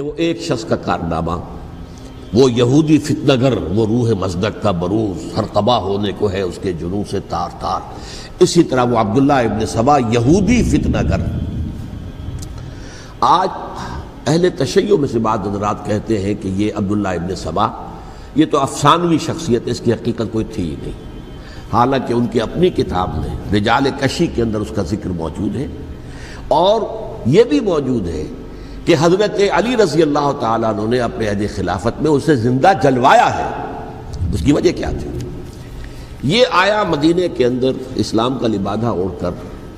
وہ ایک شخص کا کارنامہ، وہ یہودی فتنہ گر، وہ روح مصدق کا بروز، ہر قبا ہونے کو ہے اس کے جنوں سے تار تار۔ اسی طرح وہ عبداللہ ابن سبا یہودی فتنہ گر۔ آج اہل تشیع میں سے بعض حضرات کہتے ہیں کہ یہ عبداللہ ابن سبا یہ تو افسانوی شخصیت ہے، اس کی حقیقت کوئی تھی ہی نہیں، حالانکہ ان کی اپنی کتاب میں رجال کشی کے اندر اس کا ذکر موجود ہے، اور یہ بھی موجود ہے کہ حضرت علی رضی اللہ تعالیٰ عنہ نے اپنے عہد خلافت میں اسے زندہ جلوایا ہے۔ اس کی وجہ کیا تھی؟ یہ آیا مدینے کے اندر اسلام کا لبادہ اوڑھ کر،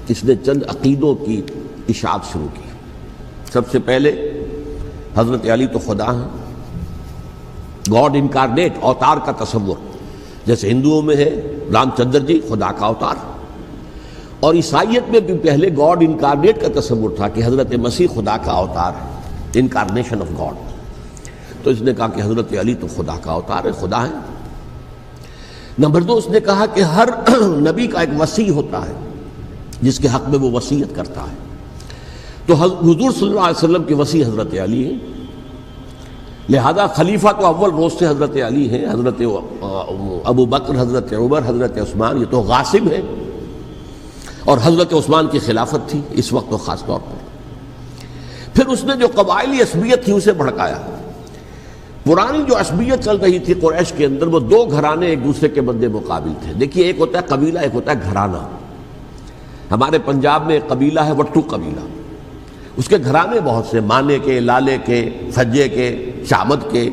اس نے چند عقیدوں کی اشاعت شروع کی۔ سب سے پہلے حضرت علی تو خدا ہیں، گاڈ انکارنیٹ، اوتار کا تصور، جیسے ہندوؤں میں ہے رام چندر جی خدا کا اوتار، اور عیسائیت میں بھی پہلے گاڈ انکارنیٹ کا تصور تھا کہ حضرت مسیح خدا کا اوتار ہے، انکارنیشن آف گاڈ۔ تو اس نے کہا کہ حضرت علی تو خدا کا اوتار ہے، خدا ہے۔ نمبر دو، اس نے کہا کہ ہر نبی کا ایک وصی ہوتا ہے جس کے حق میں وہ وصیت کرتا ہے، تو حضور صلی اللہ علیہ وسلم کے وصی حضرت علی ہیں، لہذا خلیفہ تو اول روز سے حضرت علی ہیں، حضرت ابو بکر، حضرت عمر، حضرت عثمان یہ تو غاصب ہیں، اور حضرت عثمان کی خلافت تھی اس وقت تو خاص طور پر۔ پھر اس نے جو قبائلی عصبیت تھی اسے بھڑکایا۔ پرانی جو عصبیت چل رہی تھی قریش کے اندر، وہ دو گھرانے ایک دوسرے کے مد مقابل تھے۔ دیکھیے، ایک ہوتا ہے قبیلہ، ایک ہوتا ہے گھرانہ۔ ہمارے پنجاب میں ایک قبیلہ ہے وٹو قبیلہ، اس کے گھرانے بہت سے، مانے کے، لالے کے، سجے کے، شامت کے،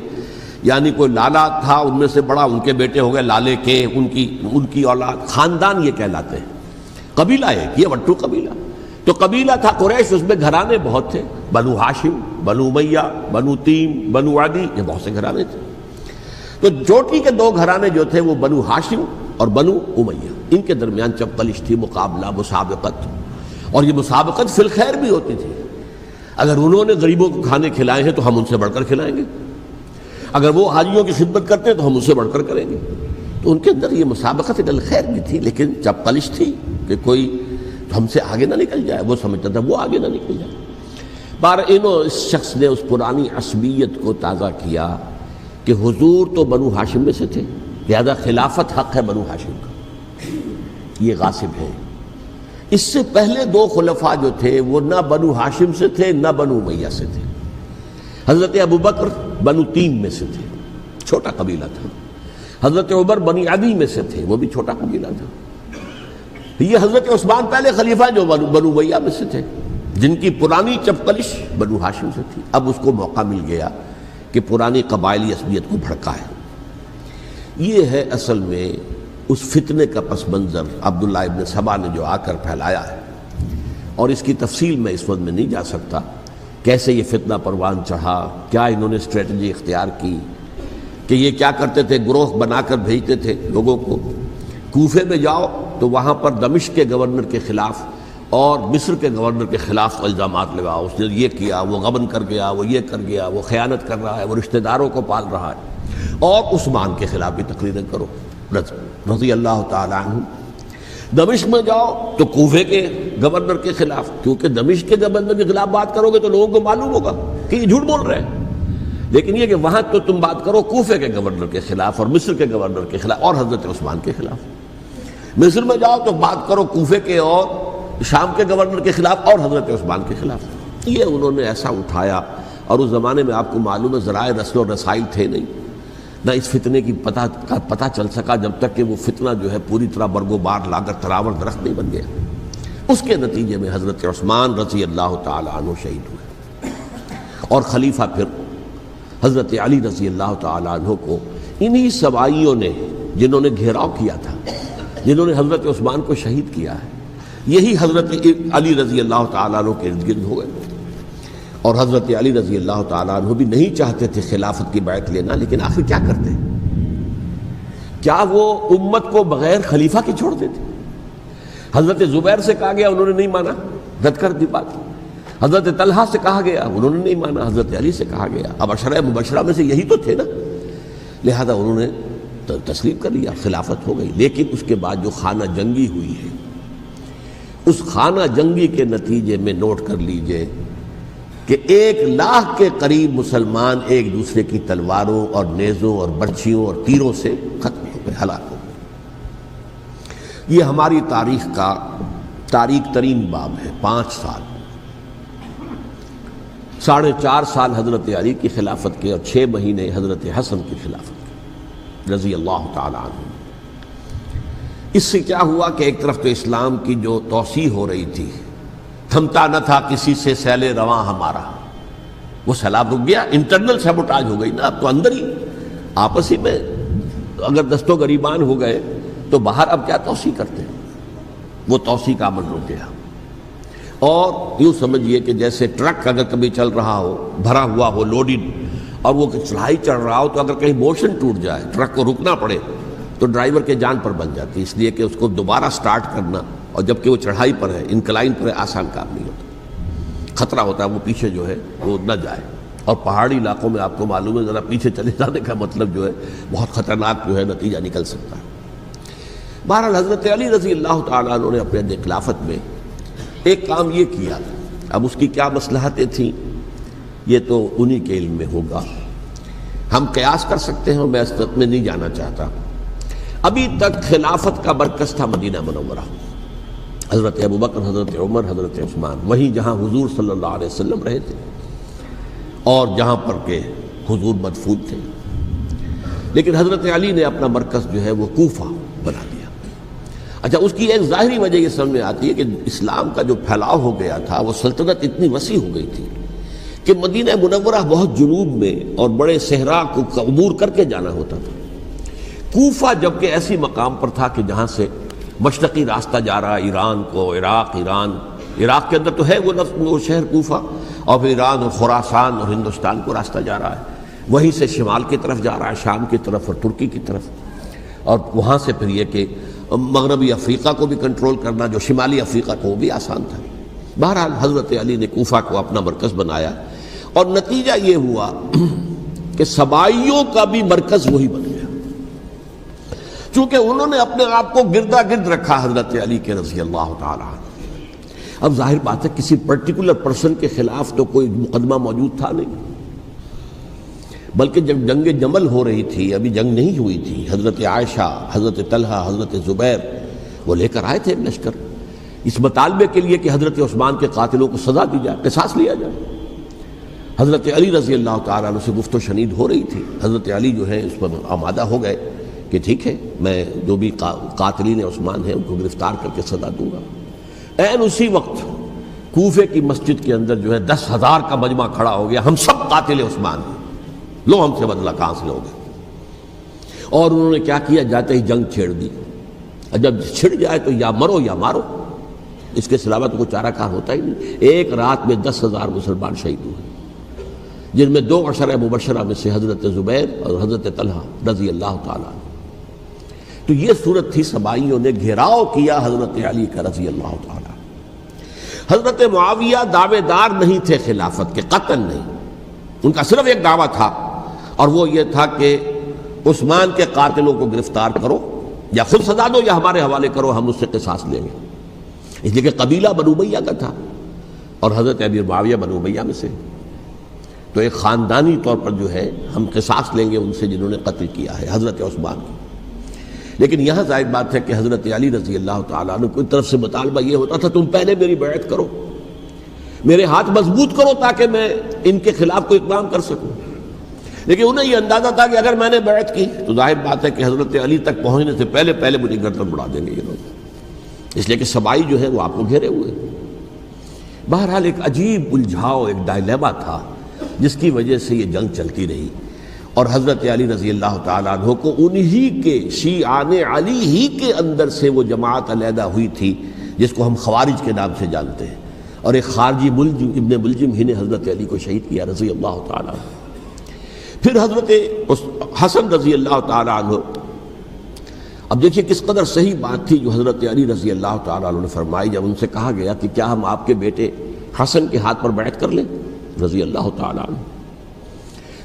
یعنی کوئی لالا تھا ان میں سے بڑا، ان کے بیٹے ہو گئے لالے کے، ان کی اولاد، خاندان یہ کہلاتے ہیں۔ قبیلہ ایک، یہ وٹو قبیلہ۔ تو قبیلہ تھا قریش، اس میں گھرانے بہت تھے، بنو ہاشم، بنو امیہ، بنو تیم، بنو عدی، یہ بہت سے گھرانے تھے۔ تو چوٹی کے دو گھرانے جو تھے وہ بنو ہاشم اور بنو امیہ، ان کے درمیان چپقلش تھی، مقابلہ، مسابقت، اور یہ مسابقت فی الخیر بھی ہوتی تھی۔ اگر انہوں نے غریبوں کو کھانے کھلائے ہیں تو ہم ان سے بڑھ کر کھلائیں گے، اگر وہ حاجیوں کی خدمت کرتے ہیں تو ہم ان سے بڑھ کر کریں گے۔ تو ان کے اندر یہ مسابقت الخیر بھی تھی، لیکن چپقلش تھی کہ کوئی ہم سے آگے نہ نکل جائے، وہ سمجھتا تھا وہ آگے نہ نکل جائے۔ اس شخص نے اس پرانی عصبیت کو تازہ کیا کہ حضور تو بنو ہاشم میں سے تھے، لہذا خلافت حق ہے بنو ہاشم کا، یہ غاصب ہے۔ اس سے پہلے دو خلفاء جو تھے وہ نہ بنو ہاشم سے تھے نہ بنو امیہ سے تھے۔ حضرت ابو بکر بنو تیم میں سے تھے، چھوٹا قبیلہ تھا۔ حضرت عمر بنی عدی میں سے تھے، وہ بھی چھوٹا قبیلہ تھا۔ یہ حضرت عثمان پہلے خلیفہ جو بنو امیہ میں سے تھے، جن کی پرانی چپقلش بنو ہاشم سے تھی۔ اب اس کو موقع مل گیا کہ پرانی قبائلی عصبیت کو بھڑکائے۔ یہ ہے اصل میں اس فتنے کا پس منظر عبداللہ ابن سبا نے جو آ کر پھیلایا ہے، اور اس کی تفصیل میں اس وقت میں نہیں جا سکتا، کیسے یہ فتنہ پروان چڑھا، کیا انہوں نے اسٹریٹجی اختیار کی، کہ یہ کیا کرتے تھے، گروہ بنا کر بھیجتے تھے لوگوں کو، کوفے میں جاؤ تو وہاں پر دمشق کے گورنر کے خلاف اور مصر کے گورنر کے خلاف الزامات لگاؤ، اس نے یہ کیا، وہ غبن کر گیا، وہ یہ کر گیا، وہ خیانت کر رہا ہے، وہ رشتہ داروں کو پال رہا ہے، اور عثمان کے خلاف بھی تقریریں کرو رضی اللہ تعالیٰ عنہ۔ دمشق میں جاؤ تو کوفے کے گورنر کے خلاف، کیونکہ دمشق کے گورنر کے خلاف بات کرو گے تو لوگوں کو معلوم ہوگا کہ یہ جھوٹ بول رہے ہیں، لیکن یہ کہ وہاں تو تم بات کرو کوفے کے گورنر کے خلاف اور مصر کے گورنر کے خلاف اور حضرت عثمان کے خلاف۔ مصر میں جاؤ تو بات کرو کوفے کے اور شام کے گورنر کے خلاف اور حضرت عثمان کے خلاف۔ یہ انہوں نے ایسا اٹھایا، اور اس زمانے میں آپ کو معلوم ہے ذرائع رسل و رسائل تھے نہیں، نہ اس فتنے کی پتہ چل سکا جب تک کہ وہ فتنہ جو ہے پوری طرح برگ و بار لا کر تراور درخت نہیں بن گیا۔ اس کے نتیجے میں حضرت عثمان رضی اللہ تعالیٰ عنہ شہید ہوئے، اور خلیفہ پھر حضرت علی رضی اللہ تعالیٰ عنہ کو انہی سوائیوں نے، جنہوں نے گھیراؤ کیا تھا، جنہوں نے حضرت عثمان کو شہید کیا ہے، یہی حضرت علی رضی اللہ تعالیٰ عنہ کے ارد گرد ہو گئے۔ اور حضرت علی رضی اللہ تعالیٰ عنہ بھی نہیں چاہتے تھے خلافت کی بیعت لینا، لیکن آخر کیا کرتے؟ کیا وہ امت کو بغیر خلیفہ کے چھوڑ دیتے؟ حضرت زبیر سے کہا گیا، انہوں نے نہیں مانا، رد کر دی بات۔ حضرت طلحہ سے کہا گیا، انہوں نے نہیں مانا۔ حضرت علی سے کہا گیا، اب عشرہ مبشرہ میں سے یہی تو تھے نا، لہذا انہوں نے تسلیم کر لیا، خلافت ہو گئی۔ لیکن اس کے بعد جو خانہ جنگی ہوئی ہے، اس خانہ جنگی کے نتیجے میں نوٹ کر لیجئے کہ 1,00,000 کے قریب مسلمان ایک دوسرے کی تلواروں اور نیزوں اور برچھیوں اور تیروں سے ختم ہو گئے، ہلاک ہو گئے۔ یہ ہماری تاریخ کا تاریک ترین باب ہے۔ 5 سال، 4.5 سال حضرت علی کی خلافت کے اور 6 مہینے حضرت حسن کی خلافت کے رضی اللہ تعالی عنہ۔ اس سے کیا ہوا کہ ایک طرف تو اسلام کی جو توسیع ہو رہی تھی، تھمتا نہ تھا کسی سے سیل رواں ہمارا، وہ سیلاب رک گیا، انٹرنل سیبوٹاج ہو گئی نا، اب تو اندر ہی آپس ہی میں اگر دست و گریبان ہو گئے تو باہر اب کیا توسیع کرتے ہیں، وہ توسیع کا عمل رک گیا۔ اور یوں سمجھیے کہ جیسے ٹرک اگر کبھی چل رہا ہو، بھرا ہوا ہو، لوڈڈ، اور وہ چڑھائی چڑھ رہا ہو تو اگر کہیں موشن ٹوٹ جائے، ٹرک کو رکنا پڑے تو ڈرائیور کے جان پر بن جاتی، اس لیے کہ اس کو دوبارہ سٹارٹ کرنا، اور جبکہ وہ چڑھائی پر ہے، انکلائن پر ہے، آسان کام نہیں ہوتا، خطرہ ہوتا ہے وہ پیچھے جو ہے وہ نہ جائے۔ اور پہاڑی علاقوں میں آپ کو معلوم ہے ذرا پیچھے چلے جانے کا مطلب جو ہے بہت خطرناک جو ہے نتیجہ نکل سکتا ہے۔ بہرحال حضرت علی رضی اللہ تعالیٰ عنہ نے اپنے خلافت میں ایک کام یہ کیا، اب اس کی کیا مصلحتیں تھیں یہ تو انہی کے علم میں ہوگا، ہم قیاس کر سکتے ہیں، میں اس میں نہیں جانا چاہتا۔ ابھی تک خلافت کا مرکز تھا مدینہ منورہ، حضرت ابوبکر، حضرت عمر، حضرت عثمان، وہیں جہاں حضور صلی اللہ علیہ وسلم رہے تھے اور جہاں پر کہ حضور مدفون تھے۔ لیکن حضرت علی نے اپنا مرکز جو ہے وہ کوفہ بنا دیا۔ اچھا، اس کی ایک ظاہری وجہ یہ سمجھ میں آتی ہے کہ اسلام کا جو پھیلاؤ ہو گیا تھا، وہ سلطنت اتنی وسیع ہو گئی تھی کہ مدینہ منورہ بہت جنوب میں اور بڑے صحرا کو عبور کر کے جانا ہوتا تھا۔ کوفہ جبکہ ایسی مقام پر تھا کہ جہاں سے مشرقی راستہ جا رہا ہے ایران کو، عراق کے اندر تو ہے وہ شہر کوفہ، اور پھر ایران اور خراسان اور ہندوستان کو راستہ جا رہا ہے، وہیں سے شمال کی طرف جا رہا ہے، شام کی طرف اور ترکی کی طرف، اور وہاں سے پھر یہ کہ مغربی افریقہ کو بھی کنٹرول کرنا، جو شمالی افریقہ کو بھی آسان تھا۔ بہرحال حضرت علی نے کوفہ کو اپنا مرکز بنایا، اور نتیجہ یہ ہوا کہ سبائیوں کا بھی مرکز وہی بن گیا، چونکہ انہوں نے اپنے آپ کو گردا گرد رکھا حضرت علی کے رضی اللہ تعالیٰ عنہ۔ اب ظاہر بات ہے کسی پرٹیکولر پرسن کے خلاف تو کوئی مقدمہ موجود تھا نہیں، بلکہ جب جنگ جمل ہو رہی تھی، ابھی جنگ نہیں ہوئی تھی، حضرت عائشہ، حضرت طلحہ، حضرت زبیر وہ لے کر آئے تھے ایک لشکر اس مطالبے کے لیے کہ حضرت عثمان کے قاتلوں کو سزا دی جائے، قصاص لیا جائے۔ حضرت علی رضی اللہ تعالیٰ عنہ سے گفت و شنید ہو رہی تھی، حضرت علی جو ہے اس پر آمادہ ہو گئے کہ ٹھیک ہے، میں جو بھی قاتلین عثمان ہیں ان کو گرفتار کر کے سزا دوں گا۔ عین اسی وقت کوفے کی مسجد کے اندر جو ہے 10,000 کا مجمع کھڑا ہو گیا، ہم سب قاتل عثمان ہیں، لو ہم سے بدلہ کہاں سے لوگے؟ اور انہوں نے کیا کیا، جاتے ہی جنگ چھیڑ دی، اور جب چھڑ جائے تو یا مرو یا مارو، اس کے سلاوہ تو کوئی چارہ کار ہوتا ہی نہیں۔ ایک رات میں 10,000 مسلمان شہید ہوئے، جن میں 2 عشرہ مبشرہ میں سے حضرت زبیر اور حضرت طلحہ رضی اللہ تعالیٰ عنہ۔ تو یہ صورت تھی، سبائیوں نے گھیراؤ کیا حضرت علی کا رضی اللہ تعالیٰ۔ حضرت معاویہ دعوے دار نہیں تھے خلافت کے، قطعاً نہیں، ان کا صرف ایک دعویٰ تھا، اور وہ یہ تھا کہ عثمان کے قاتلوں کو گرفتار کرو، یا خود سزا دو یا ہمارے حوالے کرو، ہم اس سے قصاص لیں گے۔ اس لیے کہ قبیلہ بنو امیہ کا تھا، اور حضرت امیر معاویہ بنو امیہ میں سے، تو ایک خاندانی طور پر جو ہے ہم قصاص لیں گے ان سے جنہوں نے قتل کیا ہے حضرت عثمان کو۔ لیکن یہاں ظاہر بات ہے کہ حضرت علی رضی اللہ تعالیٰ عنہ کی طرف سے مطالبہ یہ ہوتا تھا تم پہلے میری بیعت کرو، میرے ہاتھ مضبوط کرو تاکہ میں ان کے خلاف کوئی اقدام کر سکوں۔ لیکن انہیں یہ اندازہ تھا کہ اگر میں نے بیعت کی تو ظاہر بات ہے کہ حضرت علی تک پہنچنے سے پہلے مجھے گردن اڑا دیں گے یہ لوگ، اس لیے کہ سبائی جو ہے وہ آپ کو گھیرے ہوئے۔ بہرحال ایک عجیب الجھاؤ، ایک ڈائلیما تھا جس کی وجہ سے یہ جنگ چلتی رہی، اور حضرت علی رضی اللہ تعالیٰ عنہ کو انہی کے شیعان علی ہی کے اندر سے وہ جماعت علیحدہ ہوئی تھی جس کو ہم خوارج کے نام سے جانتے ہیں، اور ایک خارجی ملجم ابن ملجم ہی نے حضرت علی کو شہید کیا رضی اللہ تعالیٰ عنہ۔ پھر حضرت حسن رضی اللہ تعالیٰ عنہ، اب دیکھیے کس قدر صحیح بات تھی جو حضرت علی رضی اللہ تعالیٰ عنہ نے فرمائی جب ان سے کہا گیا کہ کیا ہم آپ کے بیٹے حسن کے ہاتھ پر بیعت کر لیں رضی اللہ تعالیٰ عنہ۔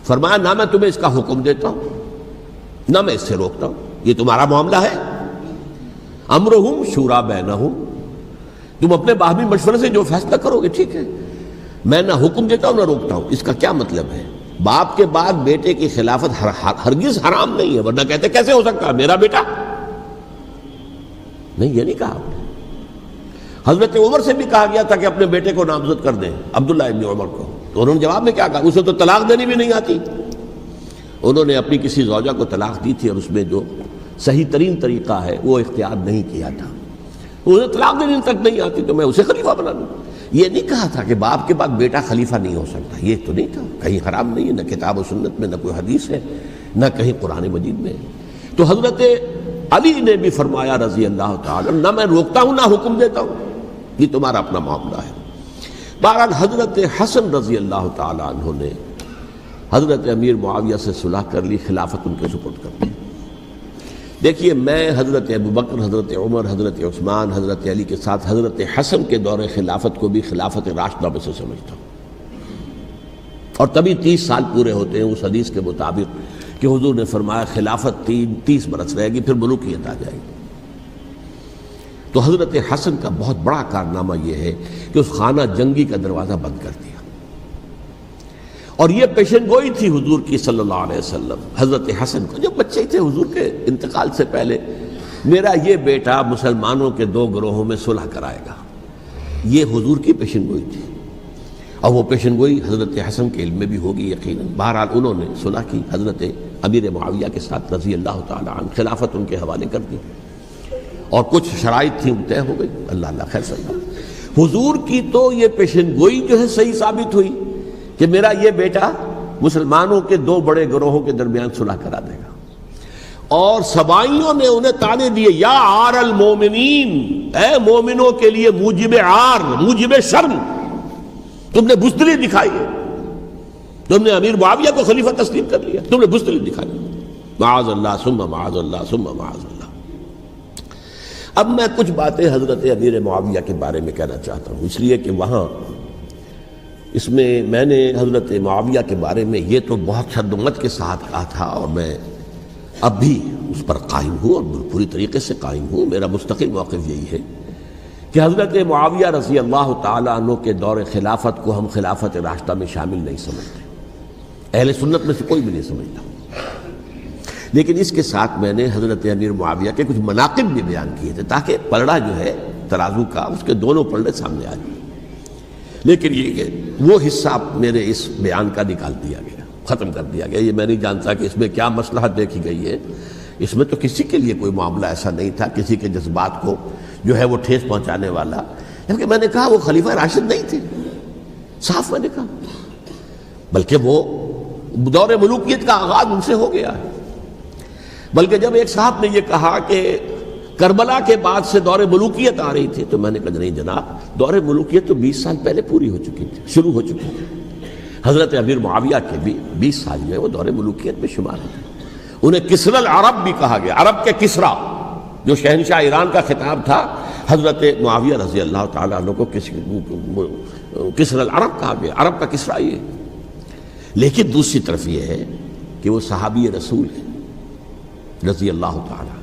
فرمایا نہ میں تمہیں اس کا حکم دیتا ہوں نہ میں اس سے روکتا ہوں، یہ تمہارا معاملہ ہے، امرہم شورا بینہم، تم اپنے باہمی مشورے سے جو فیصلہ کرو گے ٹھیک ہے، میں نہ حکم دیتا ہوں نہ روکتا ہوں. اس کا کیا مطلب ہے؟ باپ کے بعد بیٹے کی خلافت ہرگز حرام نہیں ہے، ورنہ کہتے کیسے ہو سکتا ہے میرا بیٹا؟ نہیں، یہ نہیں کہا آپ نے. حضرت عمر سے بھی کہا گیا تھا کہ اپنے بیٹے کو نامزد کر دیں، عبداللہ ابن عمر کو، تو انہوں نے جواب میں کیا کہا؟ اسے تو طلاق دینی بھی نہیں آتی. انہوں نے اپنی کسی زوجہ کو طلاق دی تھی اور اس میں جو صحیح ترین طریقہ ہے وہ اختیار نہیں کیا تھا. اسے طلاق دینے تک نہیں آتی تو میں اسے خلیفہ بنا دوں. یہ نہیں کہا تھا کہ باپ کے بعد بیٹا خلیفہ نہیں ہو سکتا، یہ تو نہیں تھا. کہیں حرام نہیں ہے، نہ کتاب و سنت میں، نہ کوئی حدیث ہے، نہ کہیں قرآن مجید میں. تو حضرت علی نے بھی فرمایا رضی اللہ تعالیٰ، نہ میں روکتا ہوں نہ حکم دیتا ہوں، یہ تمہارا اپنا معاملہ ہے. بہرحال حضرت حسن رضی اللہ تعالیٰ عنہ نے حضرت امیر معاویہ سے صلح کر لی، خلافت ان کے سپرد کر دی. دیکھیے، میں حضرت ابوبکر، حضرت عمر، حضرت عثمان، حضرت علی کے ساتھ حضرت حسن کے دور خلافت کو بھی خلافت راشدہ میں سے سمجھتا ہوں. اور تبھی 30 سال پورے ہوتے ہیں اس حدیث کے مطابق کہ حضور نے فرمایا خلافت 30 برس رہے گی، پھر ملوکیت آ جائے گی. تو حضرت حسن کا بہت بڑا کارنامہ یہ ہے کہ اس خانہ جنگی کا دروازہ بند کر دیا. اور یہ پیشن گوئی تھی حضور کی صلی اللہ علیہ وسلم حضرت حسن کو، جب بچے تھے حضور کے انتقال سے پہلے، میرا یہ بیٹا مسلمانوں کے 2 گروہوں میں صلح کرائے گا. یہ حضور کی پیشن گوئی تھی، اور وہ پیشن گوئی حضرت حسن کے علم میں بھی ہوگی یقیناً. بہرحال انہوں نے صلح کی حضرت امیر معاویہ کے ساتھ رضی اللہ تعالی عنہ، خلافت ان کے حوالے کر دی، اور کچھ شرائط تھیں طے ہو گئی. اللہ خیر صلی اللہ. حضور کی تو یہ پیشن گوئی جو ہے صحیح ثابت ہوئی کہ میرا یہ بیٹا مسلمانوں کے 2 بڑے گروہوں کے درمیان صلح کرا دے گا. اور سبائیوں نے انہیں تانے دیے، یا عار المومنین، اے مومنوں کے لیے موجب عار، موجب شرم، تم نے بزدلی دکھائی ہے، تم نے امیر معاویہ کو خلیفہ تسلیم کر لیا، تم نے بزدلی دکھائی. معاذ اللہ ثم معاذ اللہ ثم معاذ اللہ. اب میں کچھ باتیں حضرت امیر معاویہ کے بارے میں کہنا چاہتا ہوں، اس لیے کہ وہاں اس میں نے حضرت معاویہ کے بارے میں یہ تو بہت شدت کے ساتھ کہا تھا، اور میں اب بھی اس پر قائم ہوں اور پوری طریقے سے قائم ہوں. میرا مستقل موقف یہی ہے کہ حضرت معاویہ رضی اللہ تعالیٰ عنہ کے دور خلافت کو ہم خلافت راشدہ میں شامل نہیں سمجھتے، اہل سنت میں سے کوئی بھی نہیں سمجھتا. لیکن اس کے ساتھ میں نے حضرت امیر معاویہ کے کچھ مناقب بھی بیان کیے تھے، تاکہ پلڑا جو ہے ترازو کا، اس کے دونوں پلڑے سامنے آ جائیں. لیکن یہ کہ وہ حصہ میرے اس بیان کا نکال دیا گیا، ختم کر دیا گیا. یہ میں نہیں جانتا کہ اس میں کیا مصلحت دیکھی گئی ہے. اس میں تو کسی کے لیے کوئی معاملہ ایسا نہیں تھا، کسی کے جذبات کو جو ہے وہ ٹھیس پہنچانے والا. کیونکہ میں نے کہا وہ خلیفہ راشد نہیں تھے، صاف میں نے کہا، بلکہ وہ دور ملوکیت کا آغاز ان سے ہو گیا ہے. بلکہ جب ایک صاحب نے یہ کہا کہ کربلا کے بعد سے دور ملوکیت آ رہی تھی، تو میں نے کہا نہیں جناب، دور ملوکیت تو 20 سال پہلے پوری ہو چکی تھی، شروع ہو چکی تھی. حضرت امیر معاویہ کے بھی 20 سال جو ہے وہ دور ملوکیت میں شمار ہوتے. انہیں کسری العرب بھی کہا گیا، عرب کے کسریٰ، جو شہنشاہ ایران کا خطاب تھا، حضرت معاویہ رضی اللہ تعالیٰ عنہ کو کسری العرب کہا گیا، عرب کا کسریٰ یہ. لیکن دوسری طرف یہ ہے کہ وہ صحابی رسول ہیں رضی اللہ تعالیٰ،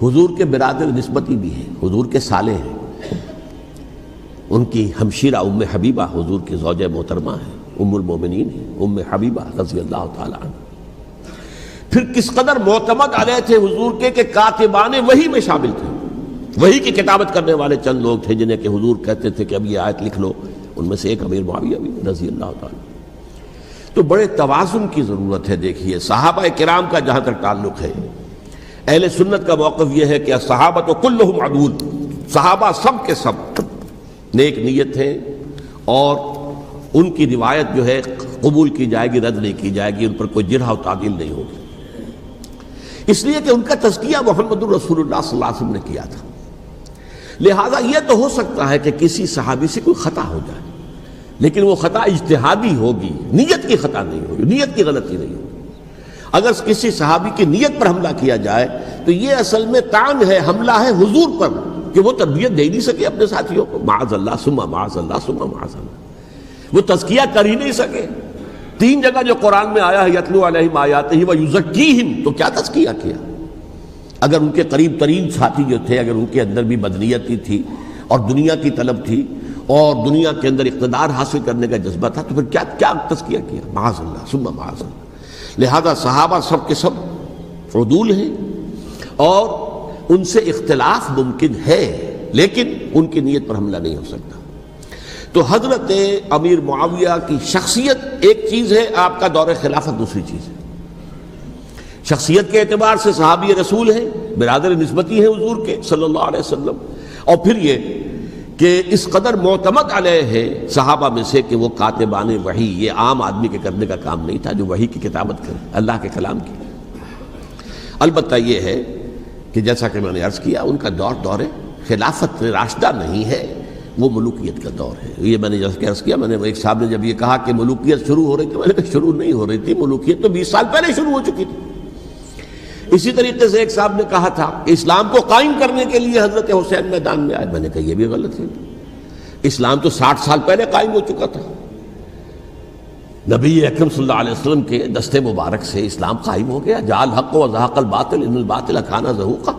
حضور کے برادر نسبتی بھی ہیں، حضور کے سالے ہیں. ان کی ہمشیرہ ام حبیبہ حضور کی زوجہ محترمہ ہیں، ام المومنین ہیں، ام حبیبہ رضی اللہ تعالیٰ عنہ. پھر کس قدر معتمد علیہ تھے حضور کے کہ کاتبان وحی میں شامل تھے. وحی کی کتابت کرنے والے چند لوگ تھے جنہیں کہ حضور کہتے تھے کہ اب یہ آیت لکھ لو. ان میں سے ایک امیر معاویہ بھی رضی اللہ تعالیٰ. تو بڑے توازن کی ضرورت ہے. دیکھیے صحابہ کرام کا جہاں تک تعلق ہے، اہل سنت کا موقف یہ ہے کہ صحابہ تو کلہم عدول، صحابہ سب کے سب نیک نیت ہیں، اور ان کی روایت جو ہے قبول کی جائے گی، رد نہیں کی جائے گی، ان پر کوئی جرح و تعدیل نہیں ہوگی. اس لیے کہ ان کا تزکیہ محمد الرسول اللہ صلی اللہ علیہ وسلم نے کیا تھا. لہٰذا یہ تو ہو سکتا ہے کہ کسی صحابی سے کوئی خطا ہو جائے، لیکن وہ خطا اجتہادی ہوگی، نیت کی خطا نہیں ہوگی، نیت کی غلطی نہیں ہوگی. اگر کسی صحابی کی نیت پر حملہ کیا جائے تو یہ اصل میں طعن ہے، حملہ ہے حضور پر کہ وہ تربیت دے نہیں سکے اپنے ساتھیوں کو. معاذ اللہ ثم معاذ اللہ ثم معاذ اللہ، وہ تزکیہ کر ہی نہیں سکے. 3 جگہ جو قرآن میں آیا ہے یتلو علیہم آیاتہ ویزکیہم، تو کیا تزکیہ کیا؟ اگر ان کے قریب ترین ساتھی جو تھے، اگر ان کے اندر بھی بدنیتی تھی اور دنیا کی طلب تھی، اور دنیا کے اندر اقتدار حاصل کرنے کا جذبہ تھا، تو پھر کیا تزکیہ کیا؟ معاذ اللہ ثم معاذ اللہ۔ لہذا صحابہ سب کے سب عدول ہیں اور ان سے اختلاف ممکن ہے، لیکن ان کی نیت پر حملہ نہیں ہو سکتا۔ تو حضرت امیر معاویہ کی شخصیت ایک چیز ہے، آپ کا دور خلافت دوسری چیز ہے۔ شخصیت کے اعتبار سے صحابی رسول ہیں، برادر نسبتی ہیں حضور کے صلی اللہ علیہ وسلم، اور پھر یہ کہ اس قدر معتمد علیہ ہے صحابہ میں سے کہ وہ کاتبان وحی، یہ عام آدمی کے کرنے کا کام نہیں تھا جو وحی کی کتابت کرے، اللہ کے کلام کی۔ البتہ یہ ہے کہ جیسا کہ میں نے عرض کیا، ان کا دور خلافت راشدہ نہیں ہے، وہ ملوکیت کا دور ہے۔ یہ میں نے جیسا کہ عرض کیا، میں نے ایک صاحب نے جب یہ کہا کہ ملوکیت شروع ہو رہی تھی، میں نے کہا شروع نہیں ہو رہی تھی، ملوکیت تو 20 سال پہلے شروع ہو چکی تھی۔ اسی طریقے سے ایک صاحب نے کہا تھا کہ اسلام کو قائم کرنے کے لیے حضرت حسین میدان میں آئے، میں نے کہا یہ بھی غلط ہے، اسلام تو 60 سال پہلے قائم ہو چکا تھا، نبی اکرم صلی اللہ علیہ وسلم کے دست مبارک سے اسلام قائم ہو گیا، جاء الحق وزهق الباطل ان الباطل کان زهوقا،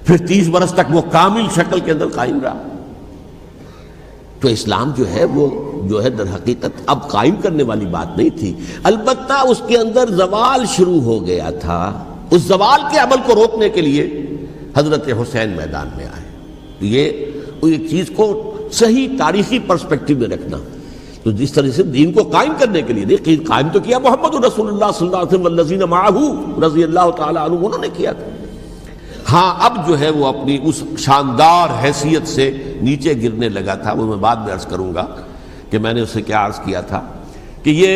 پھر 30 برس تک وہ کامل شکل کے اندر قائم رہا۔ تو اسلام جو ہے در حقیقت اب قائم کرنے والی بات نہیں تھی، البتہ اس کے اندر زوال شروع ہو گیا تھا، اس زوال کے عمل کو روکنے کے لیے حضرت حسین میدان میں آئے۔ یہ ایک چیز کو صحیح تاریخی پرسپیکٹو میں رکھنا، تو جس طرح سے دین کو قائم کرنے کے لیے نہیں، قائم تو کیا محمد رسول اللہ صلی اللہ علیہ وسلم والذین معہ رضی اللہ تعالی عنہ، انہوں نے کیا تھا۔ ہاں اب جو ہے وہ اپنی اس شاندار حیثیت سے نیچے گرنے لگا تھا، وہ میں بعد میں عرض کروں گا کہ میں نے اسے کیا عرض کیا تھا کہ یہ